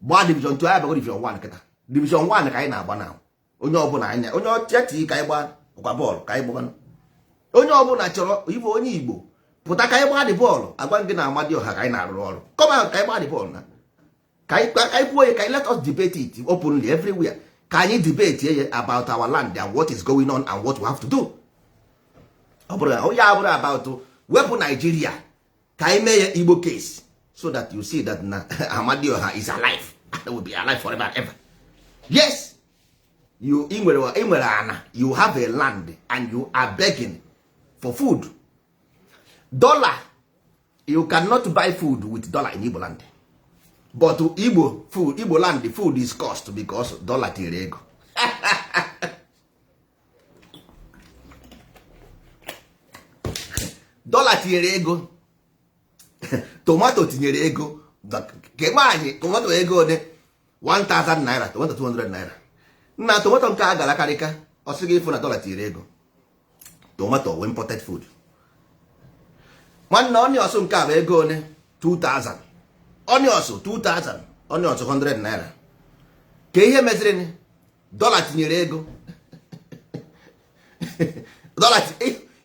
gbaa division 2 anyị bago division 1 kịta. Division 1 ka anyị na-agba na onye ọbụla anya onye ọchịchị ka anyị gbaa ọkwa bọọlụ ka anyị gbaa. Onye ọbụla chọrọ ibe onye Igbo pụta ka anyị gbaa dị bọọlụ agwa gị na Amadioha ka anyị na-arụ ọrụ. Come on ka anyị gbaa dị bọọlụ na ka anyị kwuo ya ka anyị let us debate it openly everywhere. Ka anyị debate about our land and what is going on and what we have to do. Ọ bụrụ onye abụrụ about wepụ Nigeria ka anyị mee ya Igbo case so that you see that na Amadioha is alive and will be alive forever and ever. Yes, you nwere ana, you have a land and you are begging for food. Dollar, you cannot buy food with dollar in Igbo land. But Igbo food, Igbo land, the food is cost because dollar tinyere ego. Dollar tinyere ego. Tomato tinyere ego. Kemanyị tomato ego one 1,000 naira, tomato 200 naira. Na tomato nke a gara karịka ọ sị gị ịfụ na dollar tinyere ego. Tomato we imported food. Nwanne onions nke a bụ ego one 2,000. Onions 2,000. Onions 100 naira. Ka ihe meziri dollar tinyere ego. Dollar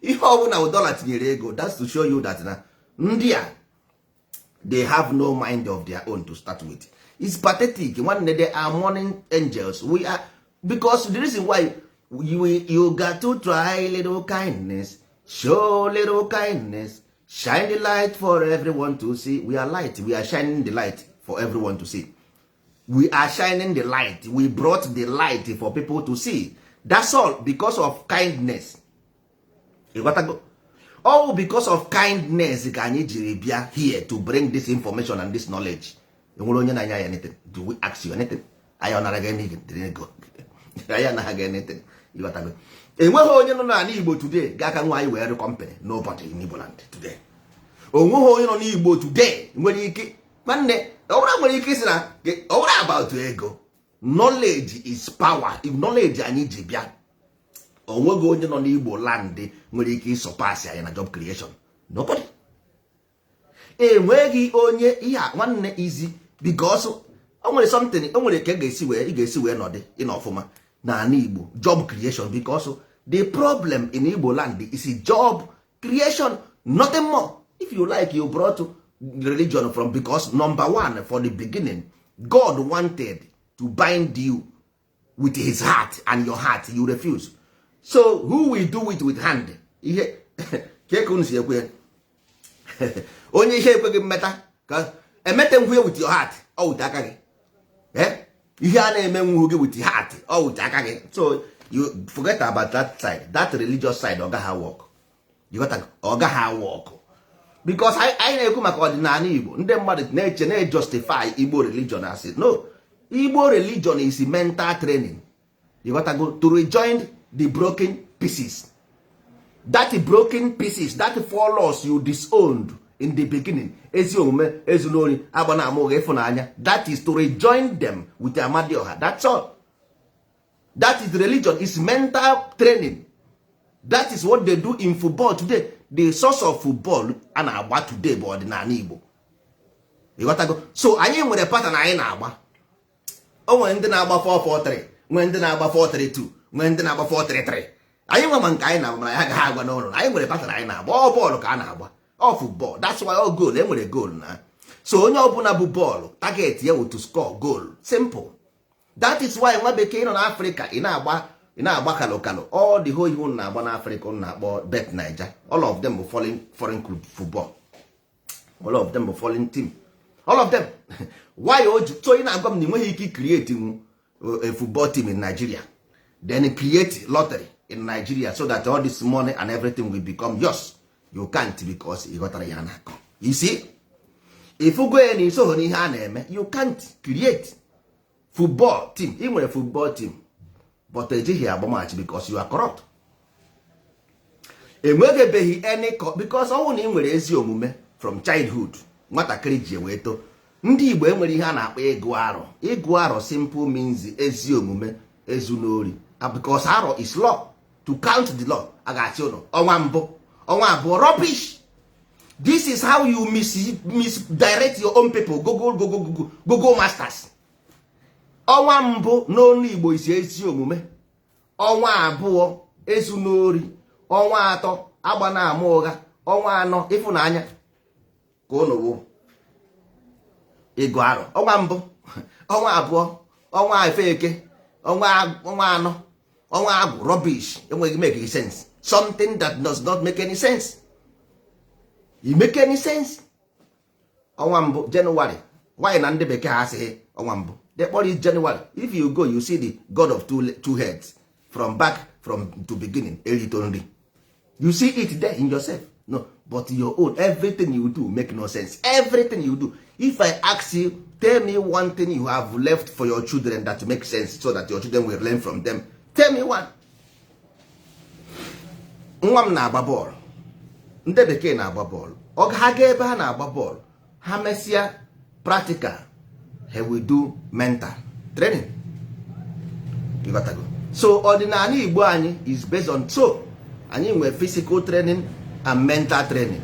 ihe ọbụla bụ dollar tinyere ego. That's to show you that na ndị a they have no mind of their own to start with. It's pathetic. One day they are mourning angels. We are, because the reason why you got to try little kindness, show little kindness, shine the light for everyone to see. We are light. We are shining the light for everyone to see. We are shining the light. We brought the light for people to see. That's all because of kindness. You got to go. All because of kindness ka anyị jiri bịa here to bring this information and this knowledge. Enwere onye na-anya ya anything? Do we ask you anything? Anyị ọ nara gị anything? Anyị anaghị gị anything. Enweghị onye nọ n'ala Igbo today ga-aka nwa anyị were company. Nobody in Igbo land today. Onweghị onye nọ n'Igbo today nwere ike nwanne ọbụla nwere ike isi na ọbụla about ego. Knowledge is power. If knowledge anyị ji bịa, onweghị onye nọ n'Igbo land nwere ike ịsọpasị anyị na job creation. Nobody. Enweghị onye ihe nwanne easy because o nwere something o nwere ka ị ga-esi wee nọdị ịnọfụma na ala Igbo job creation because the problem in Igbo land is job creation, nothing more. If you like, you brought religion from because number one, for the beginning, God wanted to bind you with his heart and your heart, you refuse. So who will do it with hand? Ihe kekun si ekwe onye ihe ekwe gị mmeta ka emete nwuhe with your heart ọ wute aka gị ihe a na-eme nwuhe gị with heart ọ wute aka gị. So you forget about that side, that religious side. Ọ gaghị work. You got ọ gaghị work because anyị na-ekwu maka ọdịnala Igbo. Ndị mmadụ na-eche na-justify Igbo religion as it. No, Igbo religion is mental training. You got to go to rejoin the broken pieces. That broken pieces, that four laws you disowned in the beginning, ezi omume, ezulori, agbana amụgha, ịfụnanya, that is to rejoin them with Amadioha. That's all. That is religion, is mental training. That is what they do in football today. The source of football a na-agba today bụ ọdịnala Igbo. Ịghọtago? So anyị nwere pattern anyị na-agba. O nwere ndị na-agba 4-4-3, nwere ndị na-agba 4-3-2, nwere ndị na-agba 4-3-3. anyị nwa ma nke anyị na-agba mana ya agaghị agwa n'ụlọ. Anyị nwere batara anyị na-agba ọ bọọlụ ka a na-agba ọ football. That's why all goal enwere goal na. So onye ọbụla bụ bọọlụ target ya to score goal, simple. That is why nwa bekee nọ n'Africa ị na-agba kalokalo. All the whole ihe unu na-agba n'Africa unu na-akpọ bet Naija, all of them bụ foreign club football, all of them bụ foreign team, all of them. Why so ị na-agwa m na ị nweghị ike create a football team in Nigeria, then create lottery in Nigeria so that all this money and everything will become yours? You can't, because ị ghọtara ya na-akọ. You see, if you go in iso n'ihe a na-eme, you can't create football team. Ị nwere football team but ejighị agbamachi because you are corrupt. Enwegebeghị any because ọnwụ na ị nwere ezi omume from childhood, nwatakịrị ji wee too. Ndị Igbo enwere ihe a na-akpọ ịgụ arọ. Ịgụ arọ simple means ezi omume, ezu n'ori. Because arọ is law. To count the law, a ga-asị ụnụ ọnwa mbụ, ọnwa abụọ, rubbish. This is how you misdirect your own people. Google masters. Ọnwa mbụ n'olu Igbo isi ezi omume, ọnwa abụọ ezu n'ori, ọnwa atọ agba na ama ụgha, ọnwa anọ ịfụnanya ka ụnụ wụ ịgụ arọ. Ọnwa mbụ, ọnwa abụọ, ọnwa efeke, ọnwa anọ, ọnwa agwụ, rubbish. Enweghị make sense. Something that does not make any sense. You make any sense? Ọnwa mbụ January. Why na ndị bekee ha asịghị ọnwa mbụ? They call it January. If you go, you see the god of two heads from to beginning. You see it there in yourself. No, but your own, everything you do make no sense. Everything you do. If I ask you, tell me one thing you have left for your children that makes sense so that your children will learn from them. Tell me one. Nwa m na-agba bọọlụ. Ndị bekee na-agba bọọlụ. Ọ ha ga ebe ha na-agba bọọlụ, ha mesịa practical, he will do mental training. You got to go. So ọdịnala Igbo anyị is based on, so anyị nwere physical training and mental training.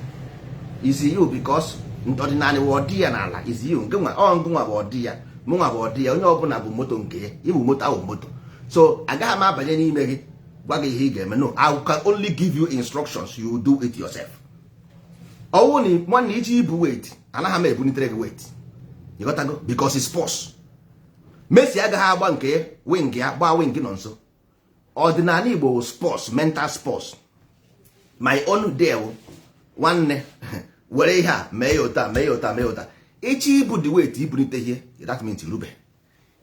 Is you because ọdịnala wọdị ya n'ala is you. Ngụnwa bụ ọdị ya, mụnwa bụ ọdị ya, onye ọbụla bụ moto nke ya, ịbụ moto ahụ moto. So agaghị m abanye n'ime gị gwa gị ihe ị ga-eme. No, I can only give you instructions, you do it yourself. Ọwụ na nwanne iji ibu weight, anaghị m ebunitere gị weight. You got to go because it's sports. Messi agaghị agba nke wing ya, gbaa wing nọ nso. Ọdịnala Igbo sports, mental sports. My own day nwanne were ihe a mee ya ụta, mee ya ụta, mee ya ụta. Ichi ibu the weight ibunite ihe, that means irube.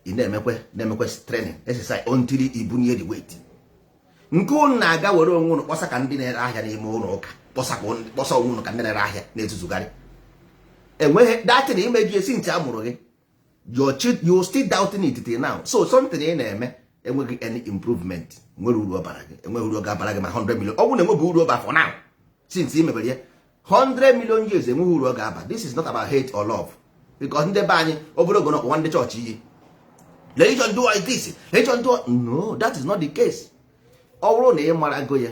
Ị na-emekwe training exercise until ibunye the weight. Nke unu na-aga were onwe unu kpọsa ka ndị na-ere ahịa n'ime ụlọ ụka, kpọsa onwe unu ka ndị na-ere ahịa na-etuzugharị. Enweghị datin ime gị esi ntị amụrụ gị, you still doubting it till now. So something ị na-eme enweghị any improvement, nwere uru ọbara gị, enweghị uru ọ ga-abara gị ma 100 million. Ọ bụrụ na enweghị uru ọba for now, since ị mebere ya 100 million years, enweghị uru ọ ga-aba. This is not about hate or love, because ndị be anyị obere ogo nọkwa ndị chọọchị iyi, religion do like this, religion do. No, that is not the case. Ọ bụrụ na ị mara go ya,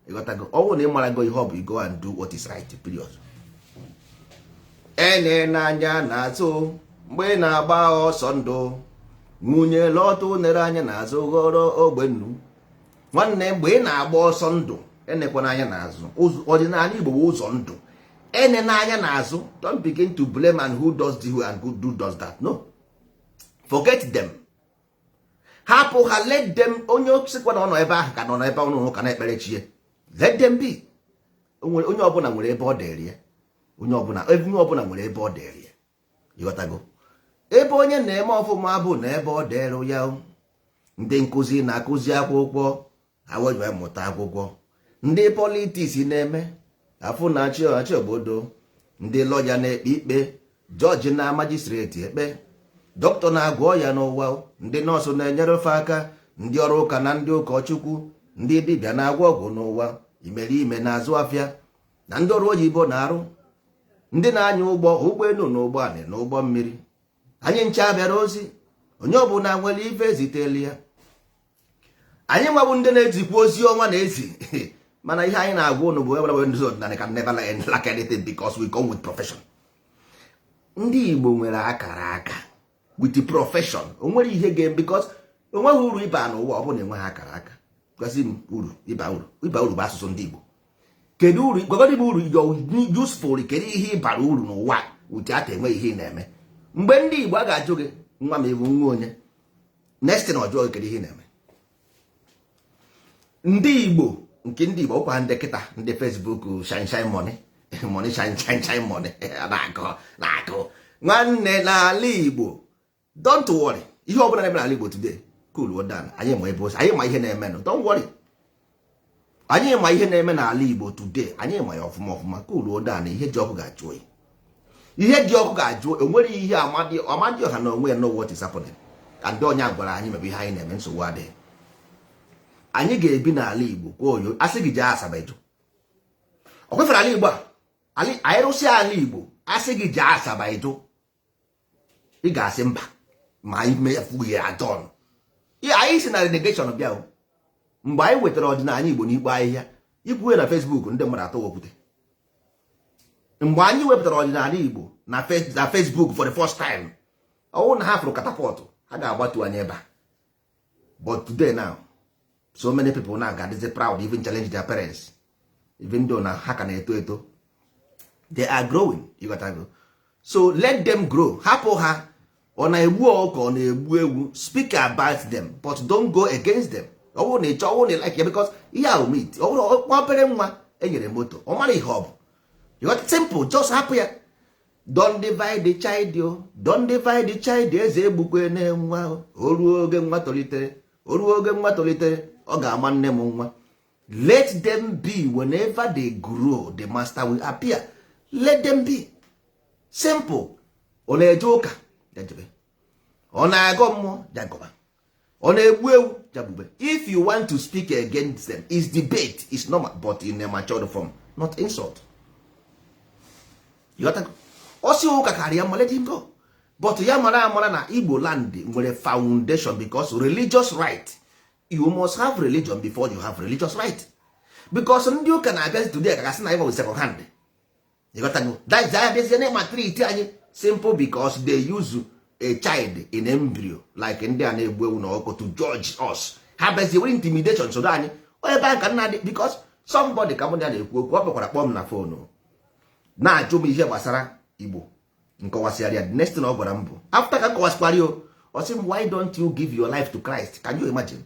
ịghọtago, ọ bụrụ na ị mara go ihe ọ bụ, you go and do what is right, period. Ene n'anya n'azụ mgbe na-agba ọsọ ndụ, nwunye lọtụ nere anya n'azụ ghọrọ ogbe nnu. Nwanne, mgbe ị na-agba ọsọ ndụ, enekwa n'anya n'azụ. Ọdịnala Igbo bụ ụzọ ndụ. Ene n'anya n'azụ. Don't begin to blame and who does this and who does that. No, forget them. Hapụ ha, let them. Onye osikwa na ọ nọ ebe ahụ ka nọ n'ebe ọnụ ka na-ekpere chie, let them be. Onye ọbụla nwere ebe ọ dịrị ya. Onye ọbụla nwere ebe ọ dịrị ya. Ịghọtago? Ebe onye na-eme ọfụma bụ na ebe ọ dịrị ya. Ndị nkụzi na-akụzi akwụkwọ, ha wee mụta akwụkwọ. Ndị politiks na-eme afụ na-achị obodo. Ndị lọya na-ekpe ikpe, jọji na majistreti ekpe, dọkịta na-agwọ ya n'ụwa, ndị nọọsụ na-enyere ofe aka, ndị ọrụ ụka na ndị ụkọchukwu, ndị dibịa na-agwọ ọgwụ n'ụwa, imerime na-azụ afịa, na ndị ọrụ oyibo na-arụ, ndị na-anya ụgbọelu na ụgbọala na ụgbọ mmiri. Anyị ncha bịara ozi, onye ọbụla nwere ife eziteli ya. Anyị nwabụ ndị na-ezikwa ozi ọnwa na ezi mana ihe anyị na-agwa ụnụ bụ ebe ndị ọdịnala can never lack anything because we come with profession. Ndị Igbo nwere akara aka with the profession. O nwere ihe ga-eme because o nweghị uru ịba n'ụwa ọ bụ na enweghị akara aka. gosi m uru ịba uru bụ asụsụ ndị Igbo. Kedu uru gwagodi bụ uru useful, kedu ihe ịbara uru n'ụwa uche aka enwe ihe ị na-eme? Mgbe ndị Igbo a ga-ajụ gị nwa m ebu nwa onye next na ọjọọ kedu ihe ị na-eme? Ndị Igbo nke ndị Igbo ụkwa ndị kịta ndị Facebook shine money money shine money na-akụ nwanne n'ala Igbo. Don't worry, ihe ọbụla na-eme n'ala Igbo today cool down. Anyị ma ebe anyị ma ihe na-eme no, don't worry. Anyị ma ihe na-eme n'ala Igbo today, anyị ma ya ọfụma cool down. Ihe dị ọkụ ga-ajụ oyi, ihe dị ọkụ ga-ajụ. Enwere ihe amadi ọha na onwe ya know what is happening, ka ndị onye gwara anyị mebe ihe anyị na-eme, nsogbu adịghị. Anyị ga-ebi n'ala Igbo kwa oyo asị gị jee Asaba eju o kwefere ala Igbo anyị rụsị ala Igbo asị gị jee Asaba eju, ị ga-asị mba ma anyị mee ya fughị ya adọn. Anyị si na renegation bịa mgbe anyị wetara ọdịnala Igbo n'ikpe ahịhịa ikwuhe na Facebook ndị mmadụ atọ wepụta. Mgbe anyị wepụtara ọdịnala Igbo na Facebook for the first time, ọwụ na ha fụrụ katapọtụ ha ga-agbatu anyị ebe a. But today now so many people now get proud, even challenge their parents, even though na ha ka na-eto eto, they are growing. You got to go. So let them grow. Hapụ ha ọ na-egbu ọkụ ọ na-egbu ewu, speak about them but don't go against them. Ọwụ na ịchọ ọwụ na like ya because ihe ahụ meet ọwụ ọpere nwa enyere moto ọ mara ihe ọ bụ. You got simple, just hapụ ya. Don't divide the child yo, don't divide the child. Eze egbukwe na nwa o ruo oge nwa tolitere, o ruo oge nwa tolitere ọ ga-ama nne m nwa. Let them be. Whenever they grow, the master will appear. Let them be. Simple. Ọ na-eje ụka jajebe, ọ na-agọ mmụọ jagọba, ọ na-egbu ewu jagbube. If you want to speak against them, it's debate, it's normal, but in a matured form, not insult. You got to go. Osi ụka karịa mma, let him go. But ya mara amara na Igbo land nwere foundation, because religious right, you must have religion before you have religious right. Because ndị ụka na-abịazi today ka gasị na ịma second hand. You got to go. That's abịazi na ịma treat anyị simple, because they use a child in embryo like ndị a na-egbu ewu na ọkụ to judge us. Ha bịazi were intimidation so anyị ebe a ka nna dị, because somebody ka mụ na na-ekwu okwu ọ bụkwara kpọm na fonu na-ajụ m ihe gbasara Igbo nkọwasịarịa. The next thing ọ gwara m bụ after ka nkọwasịkwarị ọ sị m, why don't you give your life to Christ? Can you imagine?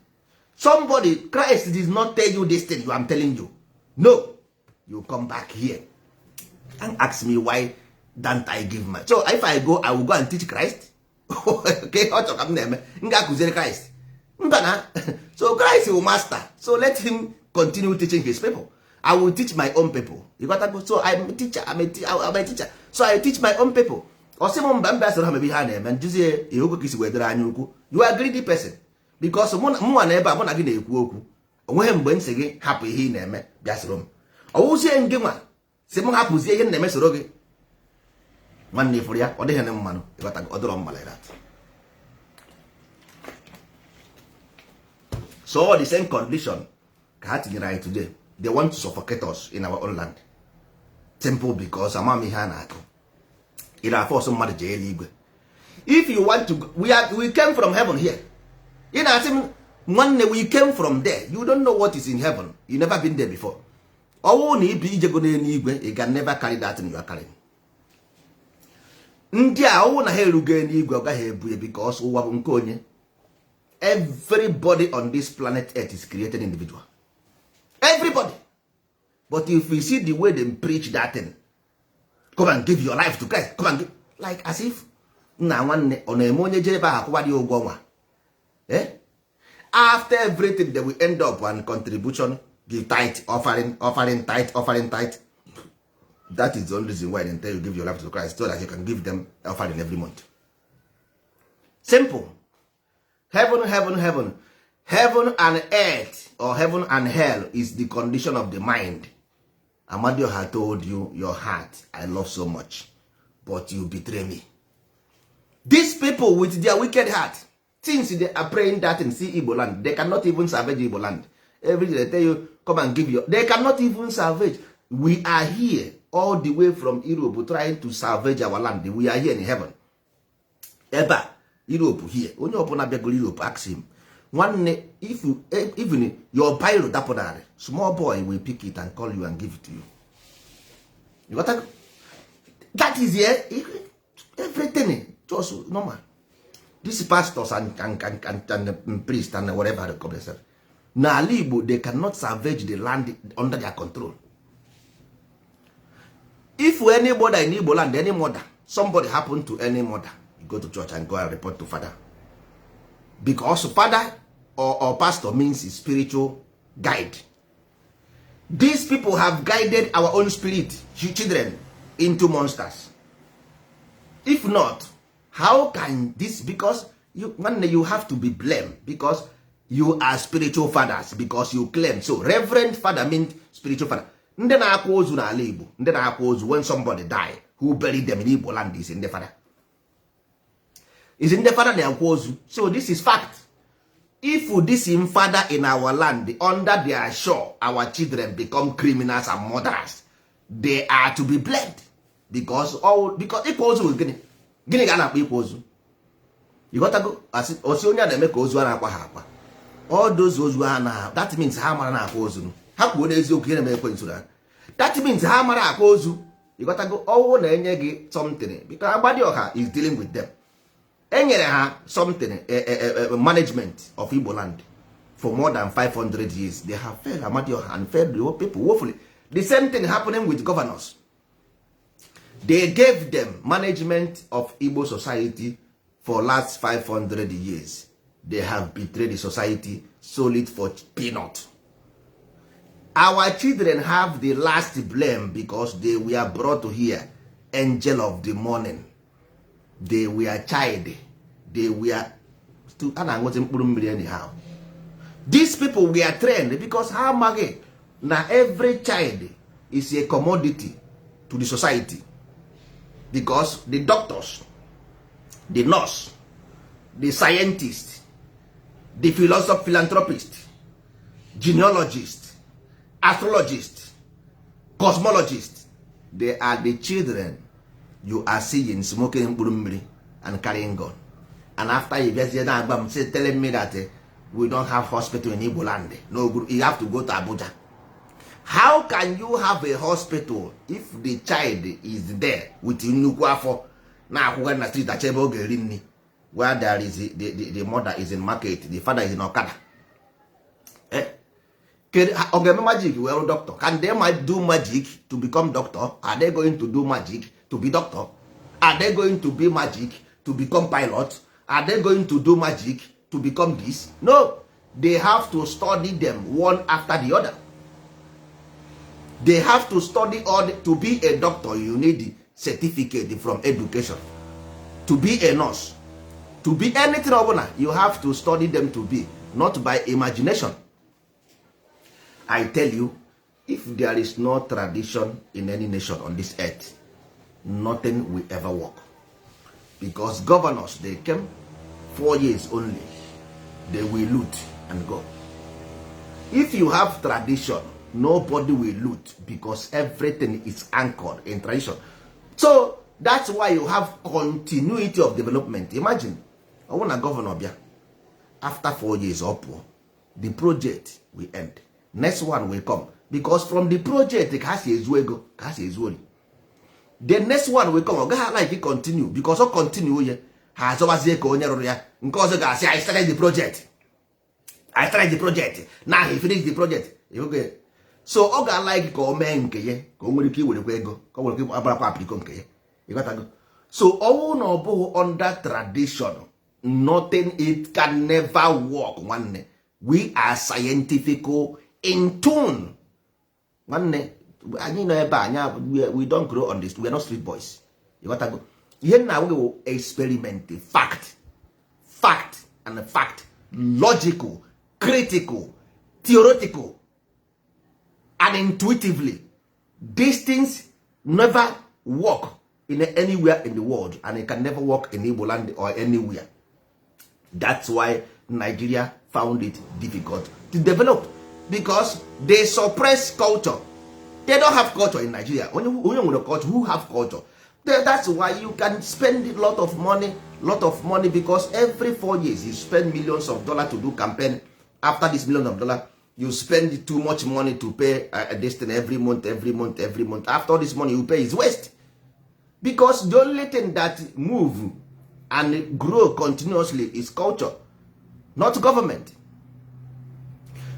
Somebody, Christ did not tell you this thing you am telling you. No, you come back here and ask me why don't I give my. So if I go, I will go and teach Christ. Okay, ọ chọka m na-eme m ga-akụziri Christ mba na. So Christ will master, so let him continue teaching his people. I will teach my own people. You got to go. So I'm a teacher, I'm a teacher, so I teach my own people. Ọ sị m mba mba soro ha mebi ha na-eme njuzie ihe okwu ka isi wedere anya ukwu. You are a greedy person, because mụnwa na ebe a mụ na gị na-ekwu okwu, onweghị mgbe m sị gị hapụ ihe ị na-eme bịa soro m. Ọwụzie ngị nwa sị m hapụzie ihe m na-eme soro gị, nwanne ifuru ya ọ dịghị na mmanụ. Ọ dịrọ mma like that. So the same condition ka ha tinyere anyị today. They want to suffocate us in our own land. Simple, because amam ihe a na-akụ ị na-afọsụ mmadụ jee eluigwe. If you want to, we came from heaven here. Ị na-asị m nwanne, we came from there. You don't know what is in heaven. You never been there before. Ọwụ na ibi ijego n'eluigwe, you can never carry that in your carrying. Ndị a ọwụ na ha erugo n'igwe ọ gaghị ebu ya, because ụwa bụ nke onye. Everybody on this planet Earth is created individual. Everybody. But if you see the way they preach that thing, come and give your life to Christ, come and give, like as if na nwanne ọ na-eme onye jere ebe ahụ akwụwa dị ụgwọ ọnwa. After everything they will end up on contribution, give tithe, offering tithe. That is the only reason why they tell you give your life to Christ, so that you can give them offering every month. Simple. Heaven and earth, or heaven and hell, is the condition of the mind. Amadio had told you, your heart I love so much, but you betray me. These people with their wicked heart, since they are praying that in see Igbo land, they cannot even salvage Igbo land. Every day they tell you, come and give your, they cannot even salvage. We are here all the way from Europe trying to salvage our land. We are here in heaven. Eba Europe here. Onye ọbụla bịagoro Europe, ask him, nwanne, if you even your biro dapụnarị, small boy will pick it and call you and give it to you. You got that is here, everything just normal. These pastors and priests and whatever they call themselves, n'ala Igbo, they cannot salvage the land under their control. If anybody in Igbo land, any mother, somebody happen to any mother, you go to church and go and report to father, because father or pastor means spiritual guide. These people have guided our own spirit, children, into monsters. If not, how can this? Because you have to be blamed, because you are spiritual fathers, because you claim so. Reverend father means spiritual father. Ndị na-akwa ozu n'ala Igbo, ndị na-akwa ozu when somebody die, who buried them in Igbo land is in the father. Is in the father na-akwa ozu. So this is fact. If this in father in our land, under their shore, our children become criminals and murderers, they are to be blamed. Because ịkwa ozu gịnị ga na-akpa ịkwa ozu? You got to go osi onye na-eme ka ozu a na-akwa ha akwa. All those ozu ha na, that means ha mara na-akwa ozu. Ha kwuo n'eziokwu ihe na-eme ekwensu na. That means ha mara akwa ozu. You got to go ọwụ na-enye gị something, because Agbadioha is dealing with them. Enyere ha something, management of Igbo land for more than 500 years. They have failed Amadioha and failed the old people woefully. The same thing happening with governors. They gave them management of Igbo society for last 500 years. They have betrayed the society, sold it for peanut. Our children have the last blame because they were brought to here, angel of the morning. They were child. They were anyhow. These people were trained because how many now every child is a commodity to the society, because the doctors, the nurse, the scientist, the philanthropist, genealogist, astrologist, cosmologist, they are the children you are seeing smoking mkpụrụ mmiri and carrying gun. And after you get there, telling me that we don't have hospital in Igbo land. No, you have to go to Abuja. How can you have a hospital if the child is there with nnukwu afọ na-akwụga na street achebe oge eri nri, where there is the mother is in market, the father is in Okada? Okay, magic, well, doctor. Can they might do magic to become doctor? Are they going to do magic to be doctor? Are they going to be magic to become pilot? Are they going to do magic to become this? No, they have to study them one after the other. They have to study all. To be a doctor, you need certificate from education. To be a nurse, to be anything, you have to study them to be, not by imagination. I tell you, if there is no tradition in any nation on this earth, nothing will ever work. Because governors, they came 4 years only, they will loot and go. If you have tradition, nobody will loot, because everything is anchored in tradition. So that's why you have continuity of development. Imagine, I want a governor bia, after 4 years up, the project will end. Next one will come, because from the project it has a the next one will come. Oga like it continue, because o continue here has always ka onye rụrụ ya nke ọzọ ga-asị I started the project now he finished the project. Okay, so ọ ga like ka o mee nke ya ka o nwere ike iwerekwa ego ka o nwere ike abarakwa apliko nke ya. You got to go. So ọwụ na ọ bụghị under tradition, nothing, it can never work. Nwanne, we are scientific in tune. Nwanne, anyị nọ ebe anya, we don't grow on this. We are not street boys. You got to go. Ihe na we will experiment fact and fact, logical, critical, theoretical, and intuitively. These things never work in anywhere in the world, and it can never work in Igbo land or anywhere. That's why Nigeria found it difficult to develop, because they suppress culture. They don't have culture in Nigeria. Only culture who have culture. That's why you can spend a lot of money because every 4 years you spend millions of dollars to do campaign. After this millions of dollars, you spend too much money to pay a destiny every month. After this money you pay is waste, because the only thing that move and grow continuously is culture, not government.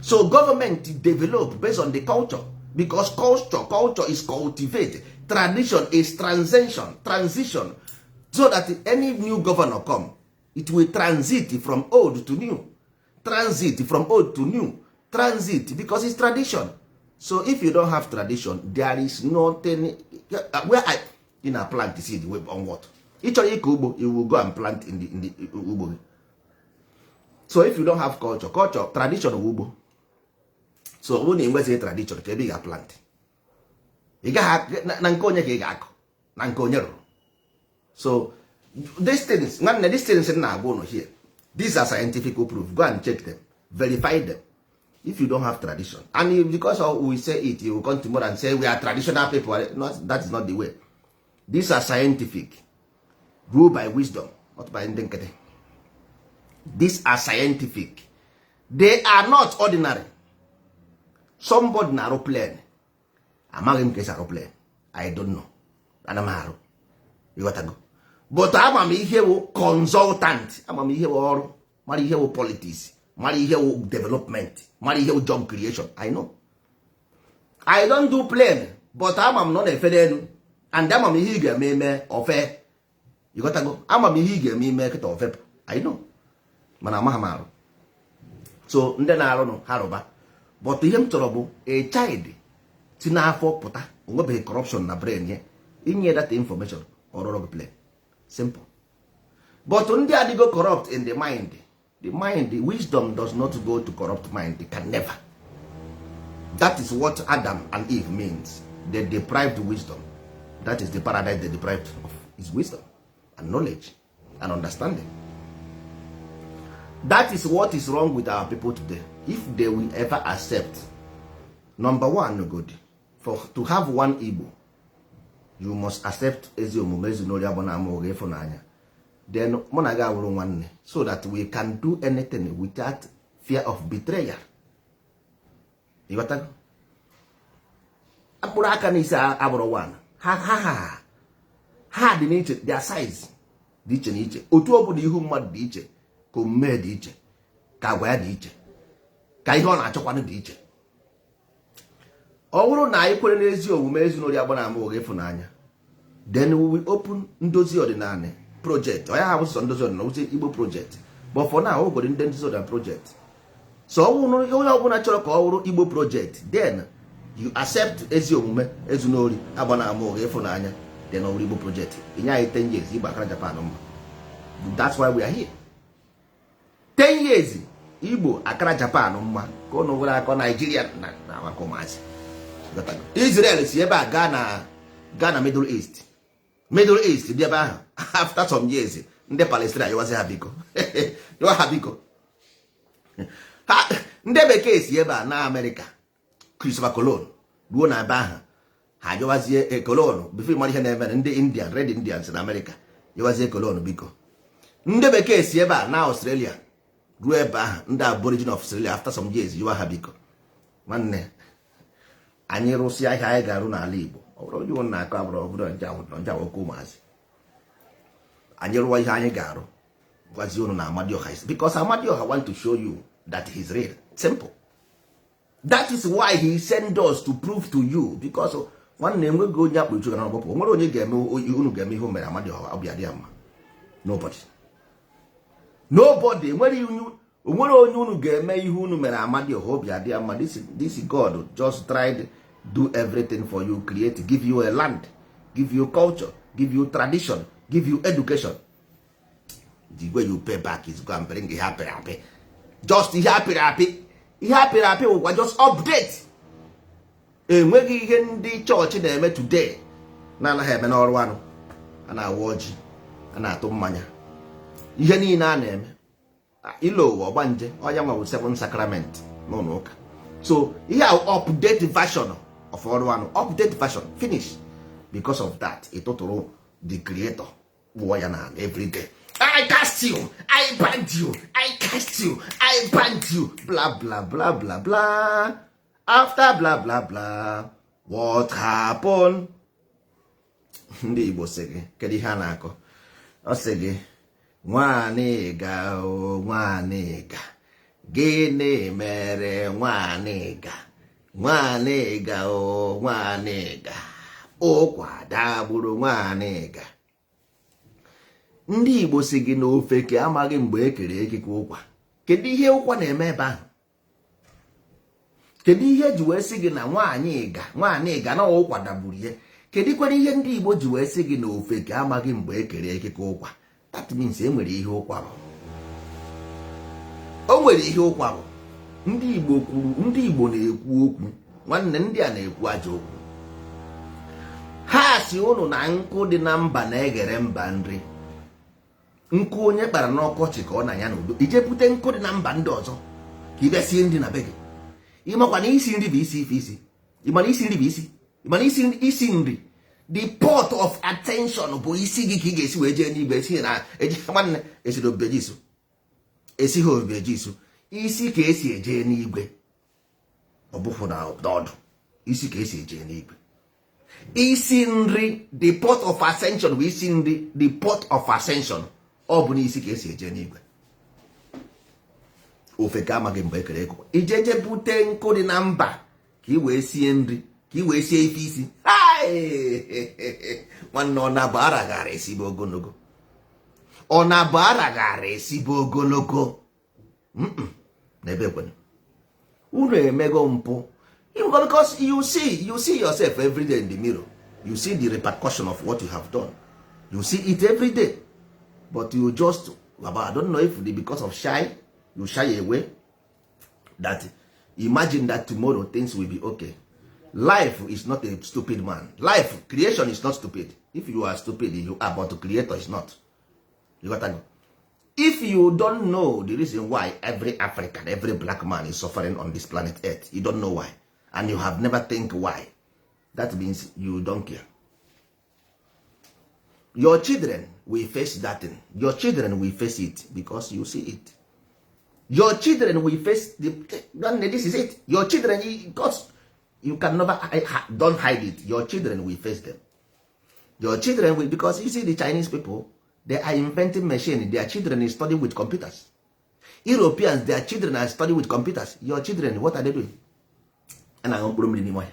So government develop based on the culture, because culture is cultivated, tradition is transition, so that any new governor come, it will transit from old to new, because it's tradition. So if you don't have tradition, there is nothing. Where I in a plant seed on what? Ịchọrọ ịkọ ugbo, you will go and plant in the ugbo. So if you don't have culture, tradition ugbo. So when you invest in tradition, ka ebe ị ga-plant, ị gaghị na nke onye ka ị ga-akọ na nke onye rụrụ. So these things na-agwa ụnụ here, these are scientific proof. Go and check them, verify them. If you don't have tradition, and because we say it, you will come tomorrow and say we are traditional people. That is not the way. These are scientific, ruled by wisdom, not by nkete. These are scientific. They are not ordinary. Somebody na aeroplane, amaghị m ka esi aeroplane, I don't know, ana m arụ, ịghọtago. But ama m ihe wụ consultant, ama m ihe wụ ọrụ, mara ihe wụ politics, mara ihe wụ development, mara ihe wụ job creation. I know. I don't do plane, but ama m nọ na-efe n'elu, and ama m ihe ị ga-eme eme ofe, ịghọtago. Ama m ihe ị ga-eme ime kịta ofe, I know, mana amaghị m arụ. So ndị na-arụ nụ ha rụba. But ihe m chọrọ bụ a child si n'afọ pụta, onwebeghị corruption na brain ya, inye that information ọrụrụ gị play simple. But ndị adịgo corrupt in the mind, the wisdom does not go to corrupt mind. It can never. That is what Adam and Eve means. They deprived wisdom. That is the paradise they deprived of, is wisdom and knowledge and understanding. That is what is wrong with our people today. If they will ever accept, number one, good, to have one Igbo, you must accept ezi omume ezinụlọ ya bụ na ama oge ịfụnanya. Then mụ na gị awụrụ nwanne, so that we can do anything without fear of betrayal. Ịghọtago? Akpụrụ aka n'isi abụrụ one. Ha dị n'iche, their size dị iche n'iche. Otu ọ bụla ihu mmadụ dị iche, ka omume dị iche, ka agwa ya dị iche, ka ihe ọ na-achọkwanụ dị iche. Ọ bụrụ na anyị kwere n'ezi omume ezinụlọ ya gbana ama oge ịfụnanya, then we will open ndozi ọdịnala project. Ọ ya ha bụ sọ ndozi ọdịnala, uche Igbo project, but for now ogodi ndị ndozi ọdịnala project. So onye ọbụla chọrọ ka ọ bụrụ Igbo project, then you accept ezi omume ezinụlọ agbana ama oge ịfụnanya, then ọ bụrụ Igbo project. Inye anyị 10 years Igbo akara Japan mma. That's why we are here. 10 years Igbo akara Japan mma, ka ụnụ nwere akọ Nigeria na maka ụmụazị. Israel si ebe a gaa na Middle East dị ebe ahụ. After some years, ndị Palestine ayọwazi ha biko yọwa ha biko. Ndị bekee si ebe a na America, Christopher Colon ruo na ebe ahụ, ha ayọwazie Colon before mara ihe na-eme. Ndị Indian, Red Indians na America yọwazie Colon biko. Ndị bekee si ebe a na Australia ruo ebe ahụ, ndị Aborigine of Australia after some years yọwa ha biko. Nwanne, anyị rụsịa ihe anyị ga-arụ n'ala Igbo, ọ bụrụ onye na-akọ abụrụ ọbụrụ nja nwoke ụmụazị, anyị rụwa ihe anyị ga-arụ, gwazie unu na Amadioha is, because Amadioha want to show you that he's real. Simple. That is why he send us to prove to you, because nwanne enweghị onye akpụ ichu ga na ọgbọpụ. Onwere onye ga-eme unu ga-eme ihe o mere Amadioha ọbịa dị ya mma. Nobody. Onwere onye unu ga-eme ihe unu mere Amadioha obi adị ya mma. This God just tried do everything for you, create, give you a land, give you culture, give you tradition, give you education. The way you pay back is go and bring ihe apịrị. Just ihe apịrị ụgwa, just update. Enweghị ihe ndị chọọchị na-eme today na anaghị eme n'ọrụ anụ. A na-awa ọjị, a na-atụ mmanya, ihe niile a na-eme ilo ụwa ọgbanje ọnya nwa 7 sacrament n'ụlọ ụka. So ihe update version of ọrụ anụ, update version, finish. Because of that, ịtụtụrụ the creator kpụọ ya na everyday. I cast you, I banned you, I cast you, I banned you, blah blah blah blah blah. After blah blah blah, what happened? Ndị Igbo sị gị kedu ihe a na-akọ? Ọ sị gị nwanịga o nwanịga, gịnị mere nwanịga? Nwanịga o nwanịga, ụkwa dagburu nwanịga. Ndị Igbo sị gị na ofeke amaghị mgbe e kere ekike ụkwa. Kedu ihe ụkwa na-eme ebe ahụ? Kedu ihe ji wee sị gị na nwaanyịga na ụkwa dagburu ihe? Kedu kwere ihe ndị Igbo ji wee sị gị na ofeke amaghị mgbe e kere ekike ụkwa? That means e nwere ihe ụkwa bụ. O nwere ihe ụkwa bụ. Ndị Igbo kwuru, ndị Igbo na-ekwu okwu, nwanne ndị a na-ekwu ajọ okwu. Ha si unu na nkụ dị na mba na-eghere mba nri. Nkụ onye kpara n'ọkọchị ka ọ na ya n'udo. Ije bute nkụ dị na mba ndị ọzọ ka ị bịa sie nri na be gị. Ịmakwa na isi nri bụ isi ife isi. Ịmana isi nri bụ isi. Ịmana isi nri. The port of attention bụ isi gị ka ị ga-esi wee jee n'igwe. Esi na nwanne esiri obeji isu. Esighị obeji isu. Isi ka esi eje n'igwe. Ọ bụghị na ọdụ. Isi ka esi eje n'igwe. Isi nri, the port of ascension bụ isi nri, the port of ascension. Ọ bụ n'isi ka esi eje n'igwe. Ofeke amaghị mgbe ekere ekwe. Ijeje bute nkụ dị na mba ka ị wee sie nri, ka ị wee sie ife isi. Nwanne ọ na-abụ araghara esibe ogologo. Ọ na-abụ araghara esibe ogologo. N'ebe ekwenye. Unu emego mpụ. Because you see yourself every day in the mirror. You see the repercussion of what you have done. You see it every day. But you just, I don't know if because of you shy away. That imagine that tomorrow things will be okay. Life is not a stupid man. Life, creation is not stupid. If you are stupid, you are, but the creator is not. You got to go. If you don't know the reason why every African, every black man is suffering on this planet Earth, you don't know why, and you have never think why, that means you don't care. Your children will face that thing. Your children will face it because you see it. Your children will face this is it. Your children, because you can never don't hide it. Your children will face them. Your children will, because you see the Chinese people, they are inventing machines. Their children is studying with computers. Europeans, their children are studying with computers. Your children, what are they doing? And I don't problem anymore.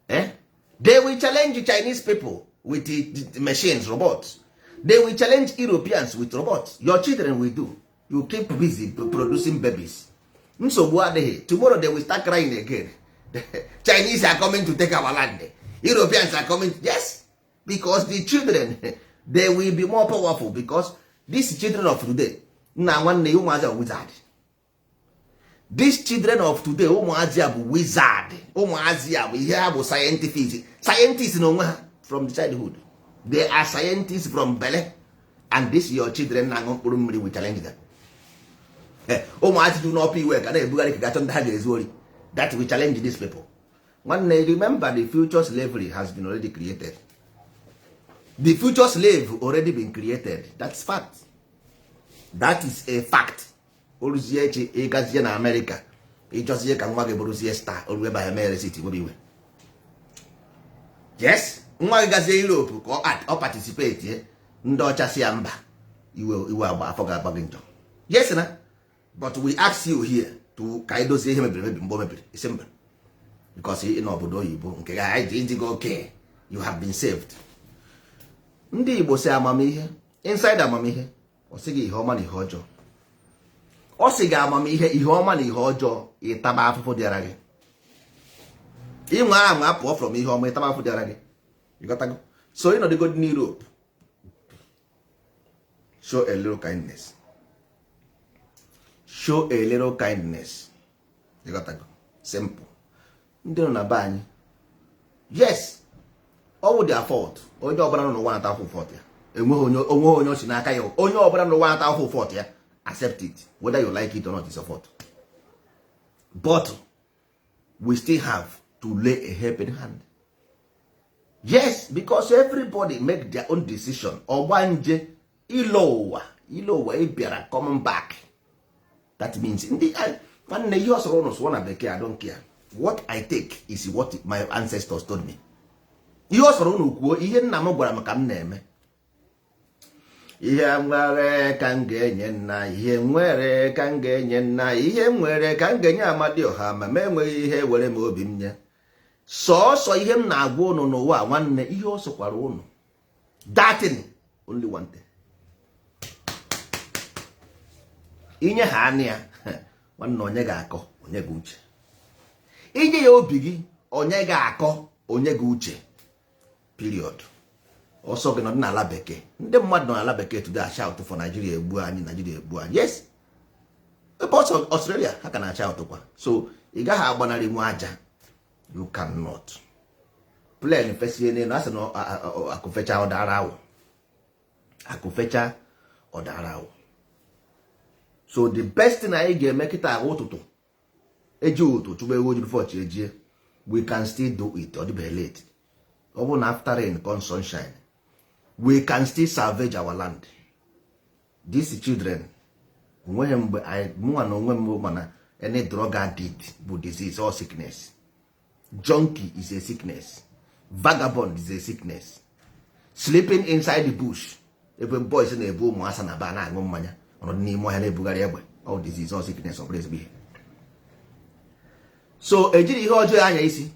They will challenge Chinese people with the machines, robots. They will challenge Europeans with robots. Your children will do. You keep busy producing babies. So tomorrow they will start crying again. The Chinese are coming to take our land. Europeans are coming. Yes, because the children, they will be more powerful, because these children of today, now one day are wizard. These children of today, are wizard. We have scientists from the childhood. They are scientists from Bele, and this your children now will challenge them. Do not be work, that will challenge these people. One day, remember, the future slavery has been already created. The future slave already been created. That's fact. That is a fact. In America, it just star or by America City. Yes, Europe or participate. You will forget about. Yes, na. But we ask you here to kaido say him simple. Because in obodo Igbo okay, you have been saved. Ndị Igbo say amamihe, inside amamihe, ọ sị gị ihe ọma na ihe ọjọọ. Ọ sị gị amamihe, ihe ọma na ihe ọjọọ, ịtaba afụfụ dịara gị. Inwe ahụ apụọ from ihe ọma, ịtaba afụfụ dịara gị. You got to go. So you know the good in Europe. Show a little kindness. Show a little kindness. You got to go. Simple. Ndị nọ na be anyị. Yes. All with their fault. Onye ọbụla nọ n'ụwa ata ahụhụ fault ya. Onwe onye osi n'aka ya. Onye ọbụla nọ n'ụwa ata ahụhụ fault ya. Accept it. Whether you like it or not, it's your fault. But we still have to lay a helping hand. Yes, because everybody make their own decision. Ogbanje ilo ụwa ị bịara come back. That means ndị nwanne ihe ọsọrọ ụnụ sụọ na bekee, I don't care. What I take is what my ancestors told me. Ihe ọsọrọ ụnụ kwuo, ihe nna m gwara m ka m na-eme. Ihe nwere ka m ga-enye nna, ihe nwere ka m ga-enye nna, ihe nwere ka m ga-enye Amadioha, ma m enweghị ihe were m obi m nye. Sọọsọ ihe m na-agwa ụnụ n'ụwa nwanne, ihe ọ sọkwara ụnụ. That thing, only one thing. Inye ha anị ya, nwanne onye ga-akọ, onye gị uche. Inye ya obi gị, onye ga-akọ, onye gị uche. Period. Ọsọ gị nọ n'ala bekee. Ndị mmadụ nọ n'ala bekee today a shout for Nigeria egbu anyị, Nigeria egbu anyị. Yes. But Australia ha ka na-acha ụtụkwa. So ị gaghị agbanarị nwa aja. You cannot. Plane fesie n'elu asị na akụfecha ọdara awụ. Akụfecha ọdara awụ. So the best thing anyị ga-eme kịta ahụ ụtụtụ eji ụtụ chụgba ewu oji before chi ejie, we can still do it. Ọ dịbeghị late. Ọ bụ na after rain come sunshine, we can still salvage our land. These children, onweghị mgbe mụnwa na onwe m mana any drug addict bụ disease or sickness. Junkie is a sickness. Vagabond is a sickness. Sleeping inside the bush, ebe boys na-ebu ụmụasa na ba na-aṅụ mmanya ọnọdụ n'ime ọhịa na-ebugharị egbe, all disease or sickness of ezigbo ihe. So ejiri ihe ọjọọ anya isi.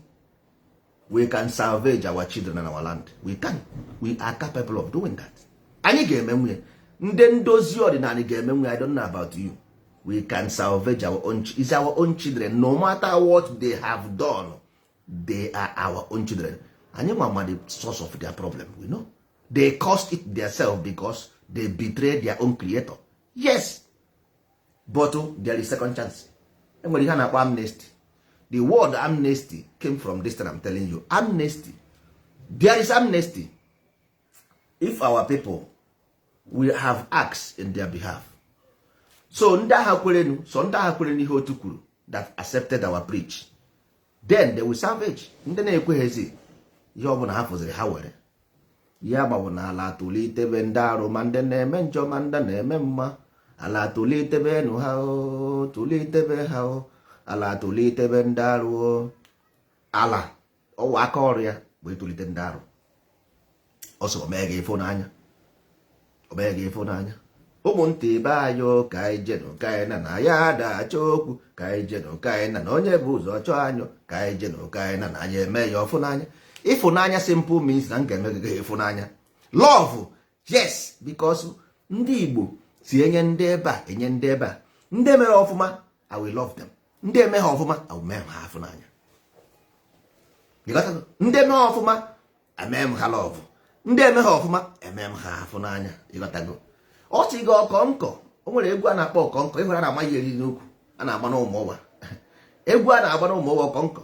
We can salvage our children and our land. We can. We are capable of doing that. Anyị ga-eme nwunye. Ndị ndozi ọdịnala ga-eme nwunye. I don't know about you. We can salvage our own. It's our own children. No matter what they have done, they are our own children. Anyị ma the source of their problem. We know. They caused it themselves because they betrayed their own creator. Yes. But there is second chance. Enwere ihe a na-akpọ amnesty. The word amnesty came from this thing I'm telling you. Amnesty. There is amnesty. If our people will have acts in their behalf. So ndị agha kwerenu, so ndị agha kwerenu ihe otu kwuru that accepted our preach. Then they will salvage. Ndị na-ekweghezi ihe ọ bụla ha fụziri ha were. Ya gbawo na ala tụlitebe ndị arụ ma ndị na-eme njọ ma ndị na-eme mma. Ala tụlitebe nụ ha o, tụlitebe ha o. Ala tụlitebe ndị arụ. Ala ọwụ aka ọrụ ya bụ ịtụlite ndị arụ. Ọsọ omee gị ifo n'anya. Omee gị ifo n'anya. Ụmụntị be anyị ka anyị jenụ ka anyị na ya dacha okwu ka anyị jenụ ka anyị na onye bụ ụzọ chọọ anyị ka anyị jenụ ka anyị na anyị eme ya ọfụnanya. Ịfụnanya simple means na nke emegịgị ịfụnanya. Love, yes, because ndị Igbo si enye ndị ebe a enye ndị ebe a. Ndị mere ọfụma, I will love them. Ndị eme ha ọfụma, I will mee ha afụnanya. Ndị eme ha ọfụma, eme m ha love. Ndị eme ha ọfụma, eme m ha afụnanya. Ịghọtago? Ọ sị gị ọkọnkọ, o nwere egwu a na-akpọ ọkọnkọ, ịhụra na amaghị eri n'ukwu, a na-agba n'ụmụ ụwa. Egwu a na-agba n'ụmụ ụwa ọkọnkọ.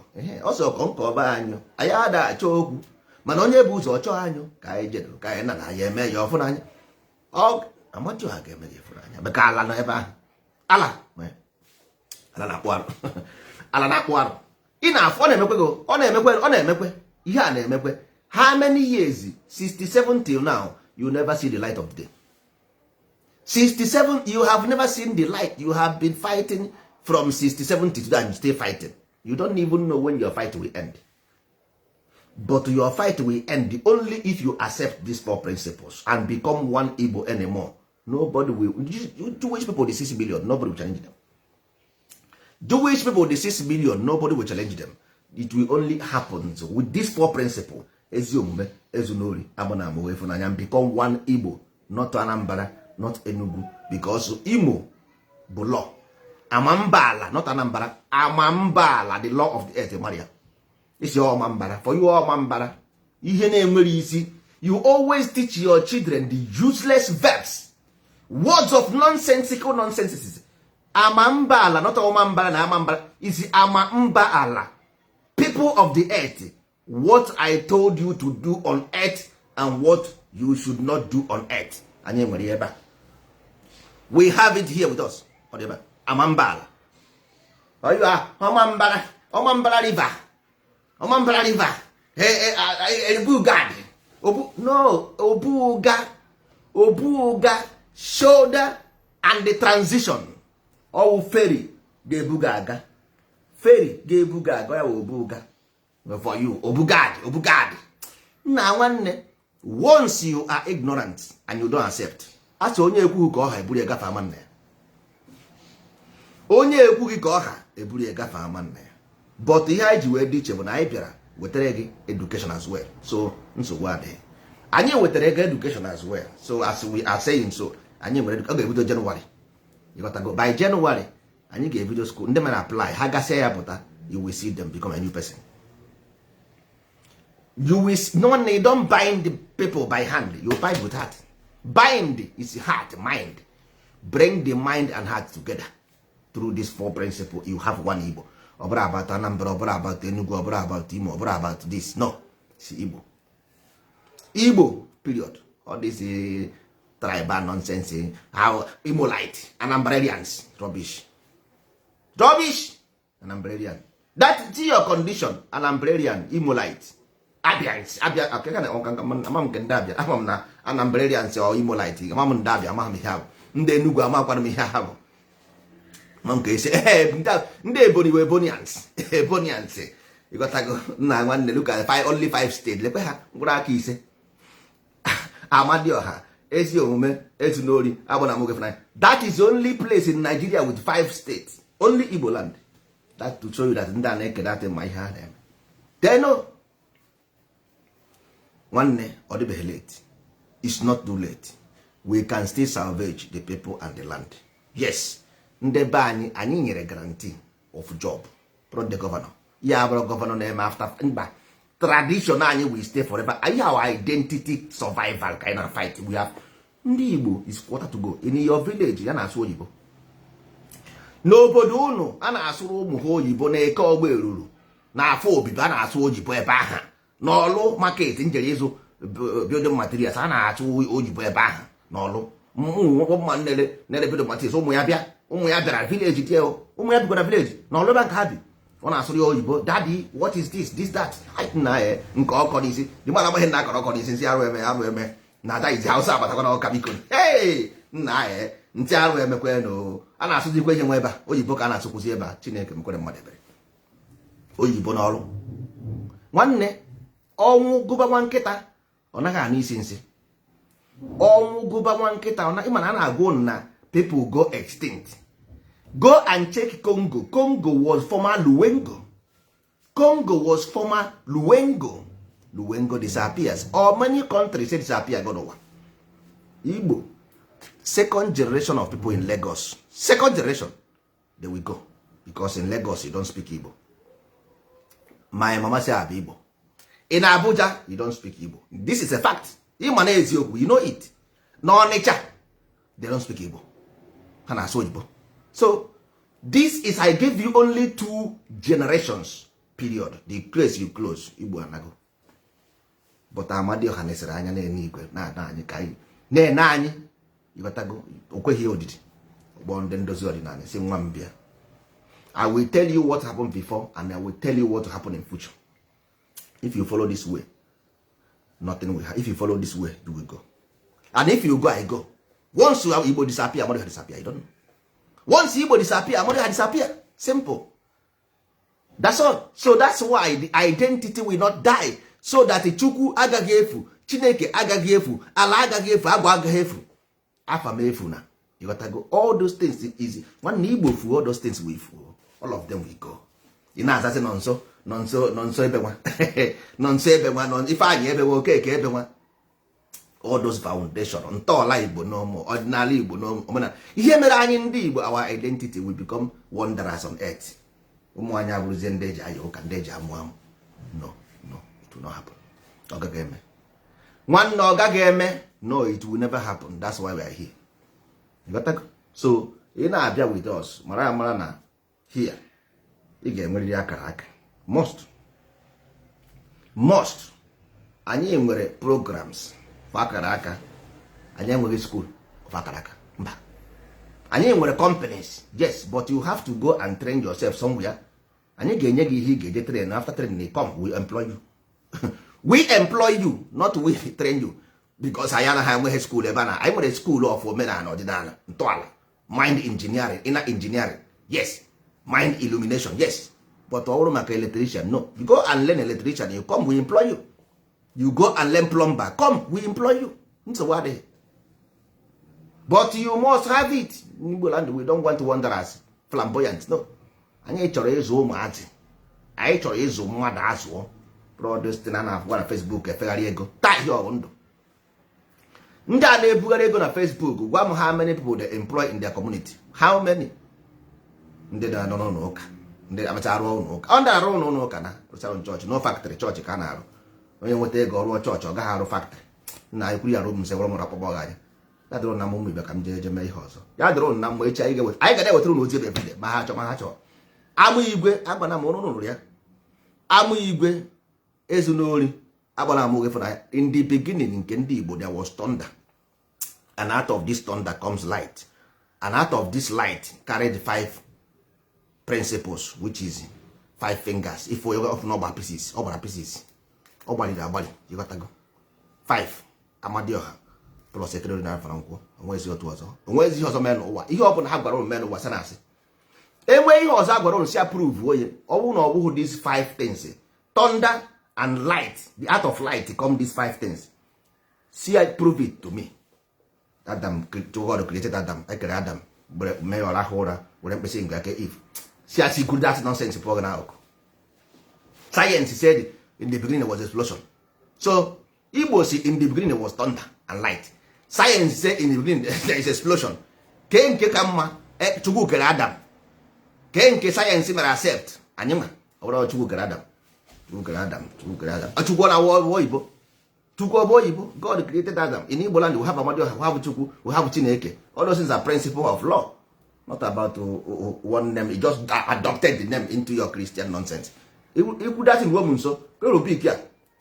Ọ sị ọkọnkọ ọba anyị, anyị ada achọ okwu, mana onye bụ ụzọ ọchọ anyị ka anyị jedo ka anyị na anyị eme ya ọfụnanya. Amadioha ga-eme ya ọfụnanya, maka ala nọ ebe ahụ. Ala na-akpụ arụ. Ala na-akpụ arụ. Ị na-afụ, ọ na-emekwe ihe a na-emekwe. How many years? 67 till now, you never see the light of day. 67, you have never seen the light. You have been fighting from 67 to today and you still fighting. You don't even know when your fight will end. But your fight will end only if you accept these 4 principles and become one Igbo anymore. Nobody will. Jewish people, the 6 billion, nobody will challenge them. Jewish people, the 6 billion, nobody will challenge them. It will only happen with these 4 principles. Eziomume, Ezunori, Abonamo, Efunanya, and become one Igbo, not Anambra, not Enugu, because Imo, the law. Amambala, not Anambra. Amambala, the law of the earth, Maria. It's your Mambara. For you all Mambara. You always teach your children the useless verbs. Words of nonsensical nonsenses. Amambala, not Omambala, Amambala. It's Amambala. People of the earth. What I told you to do on earth and what you should not do on earth. We have it here with us. Amambala. Oh, you are Omambala. Omambala River. Omambala River. ebugad no obuga shoulder and the transition ọwụ ferry ga-ebuga aga ferry ga-ebuga aga ya obuga for you obugad nna nwanne once you are ignorant and you don't accept asị onye ekwughị ka ọha eburu egafe ama nna ya onye ekwughị ka ọha eburu egafe ama nna ya but ihe anyị ji wee dị iche bụ na anyị bịara wetara gị education as well so nsogbu adịghị anyị wetara gị education as well so as we are saying so anyị nwere ọ ga-ebido January ịghọtago by January anyị ga-ebido school ndị mere apply ha gasịa ya pụta you will see them become a new person. You will no one, you don't bind the people by hand, you bind with heart. Bind is heart, mind. Bring the mind and heart together through these 4 principles. You have one Igbo. Obra about Anambra, obra about Enugu, obra about Imo, obra about this. No, it's Igbo. Igbo, period. All this tribal nonsense. How Imolite, Anambrarians, rubbish. Rubbish, Anambrarian. That's your condition, Anambrarian, Imolite. Abians, amam nke ndị abịa amam na Anambrarians or Imolite amam ndị abịa amam ihe ahụ ndị Enugu amakwana m ihe ahụ mam ka ese ndị Ebonyi wee Ebonians ịghọtago nna nwanne look at only 5 states lekwe ha mkpụrụ aka 5 Amadioha ezi omume ezu n'ori agbana m oge that is the only place in Nigeria with 5 states only Igbo land that to show you that ndị a na-eke dat ma ihe ha na-eme they know. Nwanne ọ dịbeghị late. It's not too late. We can still salvage the people and the land. Yes, ndị be anyị nyere guarantee of job. Pro the governor. Ya bụrụ governor na-eme after mba. Tradition anyị will stay forever. Anyị our identity survival kind of fight we have. Ndị Igbo is quarter to go. In your village ya na-asụ oyibo. N'obodo unu a na-asụrụ ụmụ ha oyibo na-eke ọgba eruru na afọ obibi a na-asụ oyibo ebe ahụ. N'ọlụ market njere ịzụ building materials a na-achụ oyibo ebe ahụ n'ọlụ mma nere building materials ụmụ ya bịara village tie ụmụ ya bịara village n'ọlụ ebe nke ha bi ọ na-asụrụ ya oyibo daddy what is this that na nke ọkọ n'isi dị mara amaghị na akọrọ ọkọ n'isi nsị arụ eme na ada izi Hausa abatakwa na ọka biko nna ntị arụ emekwe no a na-asụzikwa ihe nwe ebe a oyibo ka a na-asụkwụzi ebe a Chineke mekwere mmadụ ebere oyibo n'ọrụ nwanne ọnwụ gụba nwa nkịta ọ naghị anụ isi nsị ọnwụ gụba nwa nkịta ịma na a na-agụ na people go extinct. Go and check Congo. Congo was former Luengo. Luengo disappears. Or many countries say disappear go nowhere. Igbo, second generation of people in Lagos, second generation, they will go because in Lagos you don't speak Igbo. My mama say Abi Igbo. In Abuja, you don't speak Igbo. This is a fact. You know it. No nature, they don't speak Igbo. So, this is, I give you only 2 generations, period. The place you close, Igbo anago. But Amadioha nesere anya na-ene igwe na-ada anyị ka anyị na-ene anyị ịghọtago okweghị odidi ụgbọ ndị ndozi ọdịnala si nwa m bịa. I will tell you what happened before and I will tell you what will happen in future. If you follow this way, nothing will happen. If you follow this way, you will go. And if you go, I go. Once you have Igbo disappear, Amadioha disappear. I don't know. Once Igbo disappear, Amadioha disappear. Simple. That's all. So that's why the identity will not die. So that Chukwu agaghị efu, Chineke agaghị efu, ala agaghị efu, agwa agaghị efu, afa m efu na. You got to go. All those things is easy. One Igbo fu, all those things will fu. All of them will go. You know, as I say, nonso ebe nwa. Nonso ebe nwa, ife anyị ebe nwa, okeke ebe nwa. All those foundation, ntọala Igbo no more, ordinary Igbo no more. Ihe mere anyị ndị Igbo, our identity will become wanderers on earth. Ụmụ anyị abụrụzie ndị eji ayọ ụka, ndị eji amụ amụ. No. It will not happen. No, it will never happen. That's why we are here. You got that? So, in Abia with us, Mara na here. You get very akaraka. Most. Anyị nwere programs for akaraka. Anyị nwere school of akaraka. Anyị nwere companies. Yes, but you have to go and train yourself somewhere. Anyị ga-enye gị ihe ị ga-eje train. After training, they come, we employ you. we employ you not we train you, because anyị anaghị enweghị school ebe na anyị nwere school of omenala ọdịnala ntọala, mind engineering, inner engineering, yes, mind illumination, yes, but ọ bụrụ maka electrician, no. You go and learn electrician, you come, we employ you. You go and learn plumber, come, we employ you. Nsogbu adịghị. But you must have it. In Igbo land, we don't want to wander as flamboyant, no. Anyị chọrọ ịzụ ụmụazị, anyị chọrọ ịzụ mmadụ azụọ. Protestant na na-afụwa na Facebook efegharị ego taa ihe ọgụ ndụ. Ndị a na-ebugharị ego na Facebook, gwa m how many people they employ in their community, how many? Ndị na-anọ n'ụlọ ụka, ndị amacha arụ ụlọ ụka, ọ ndị arụ ụlọ ụka na rụchara chọọchị, no factory, chọọchị ka a na-arụ. Onye nweta ego rụọ chọọchị, ọ gaghị arụ factory. Nna ekwuru ya rụ m sị gwara m rapọgbọ anya. Ya dịrị na ụmụ ibe ka m jee mee ihe ọzọ. Ya dịrị na mma echi anyị ga-ewetara ụlọ ozi ebe ebide ma ha chọọ ma ha chọọ. Amụ igwe agbana m ụrụ rụrụ ya. Amụ igwe ezu n'ori agbana m oge fụna. In the beginning nke ndị Igbo there was thunder, and out of this thunder comes light, and out of this light carried 5 principles, which is 5 fingers. If we of number pieces, ọ gbara pieces, ọ gbalịrị agbalị, ịghọtago. 5 Amadioha plus ekerori na afara nkwụ. Onwezi otu ọzọ, onwezi ihe ọzọ mee n'ụwa. Ihe ọ bụla ha gwara ụnụ mee n'ụwa sị na asị. Enwe ihe ọzọ agwara ụnụ si approve onye, ọ bụrụ na ọ bụghị these 5 things, thunder and light, the art of light come these 5 things. See, I prove it to me. Adam, God created Adam, I created Adam, mee ọra ụra were mkpịsị ngwa aka Eve. See, I see good, that's nonsense for now. Science said in the beginning was explosion. So Igbo see in the beginning was thunder and light. Science said in the beginning there is explosion. Ke nke ka mma Chukwu kere Adam. Ke nke science mere accept anyị ma ọ bụrụ Chukwu kere Adam. Chukwu kere Adam. Chukwu na wo Igbo. Chukwu bụ Igbo. God created Adam. In Igbo land we have Amadioha, we have Chukwu, we have Chineke. All those things are principle of law. Not about one name. You just adopted the name into your Christian nonsense. Ikwu that in woman so Europe ya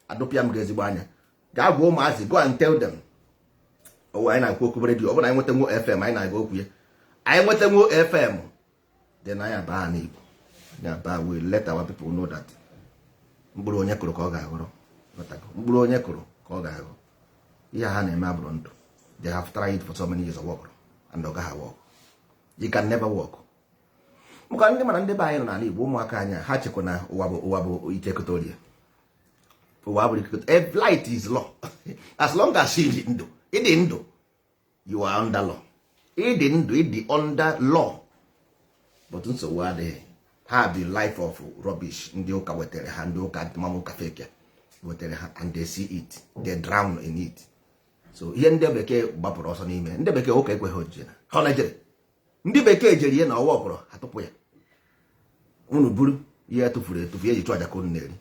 adopia m ga-ezigbo anya. Ga gwa ụmụazị, go and tell them. Oh, anyị na-akwu okwu redio, ọ bụ na anyị nweta nwo FM, anyị na-aga okwu ya. Anyị nweta nwo FM, then anyị abaa n'Igbo. Anyị abaa, we let our people know that mkpụrụ onye kụrụ ka ọ ga-aghọrọ. Mkpụrụ onye kụrụ ka ọ ga-aghọ. Ihe ha na-eme abụrụ ndụ. They have tried for so many years of work, and ọ gaghị work. You can never work. Maka ndị mana ndị be anyị nọ n'ala Igbo, ụmụaka anyị ha chekwa na ụwa bụ ike kotoria. Light is law. As long as ịdị ndụ, you are under law. Ịdị under law. But nsogbu adịghị. Ha the life of rubbish. Ndị ụka wetere ha, ndị ụka antịmamụka fake wetere ha, and they see it, they drown in it. So ihe ndị bekee gbapụrụ ọsọ n'ime, ndị bekee ụka ekweghị ojije ha na-ejere. Ndị bekee jere ihe na ọwa ọkpọrọ atụpụ ya. Unu buru ihe etufuru etufu, ihe eji chụọ aja ka unu na-eri.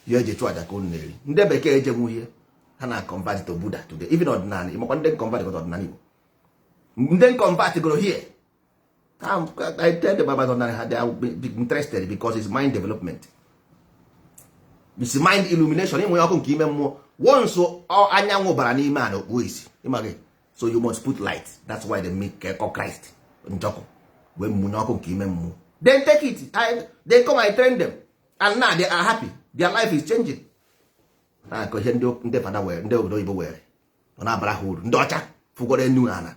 Ihe eji chụọ aja ka unu na-eri. Ndị bekee ejenwu ihe ha na convert to Buddha today. Even ọdịnala ịmakwa ndị convert got ọdịnala Igbo. Ndị convert goro here. I tell them about ọdịnala, they are interested because it's mind development. It's mind illumination. Ịnwe ọkụ nke ime mmụọ. Once anyanwụ bara n'ime a na okpu isi. Ịmaghị. So you must put light. That's why they make Christ. Njọkụ. Wee mụnye ọkụ nke ime mmụọ. Then take it. They come and train them. And now they are happy. Their life is changing. Ka ihe ndị fada were, ndị obodo Igbo were. Ọ na-abara ha uru. Ndị ọcha fụgoro enu ana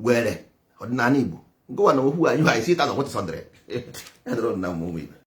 were ọdịnala Igbo. Go on, who are you? I see that on what is under. I don't know.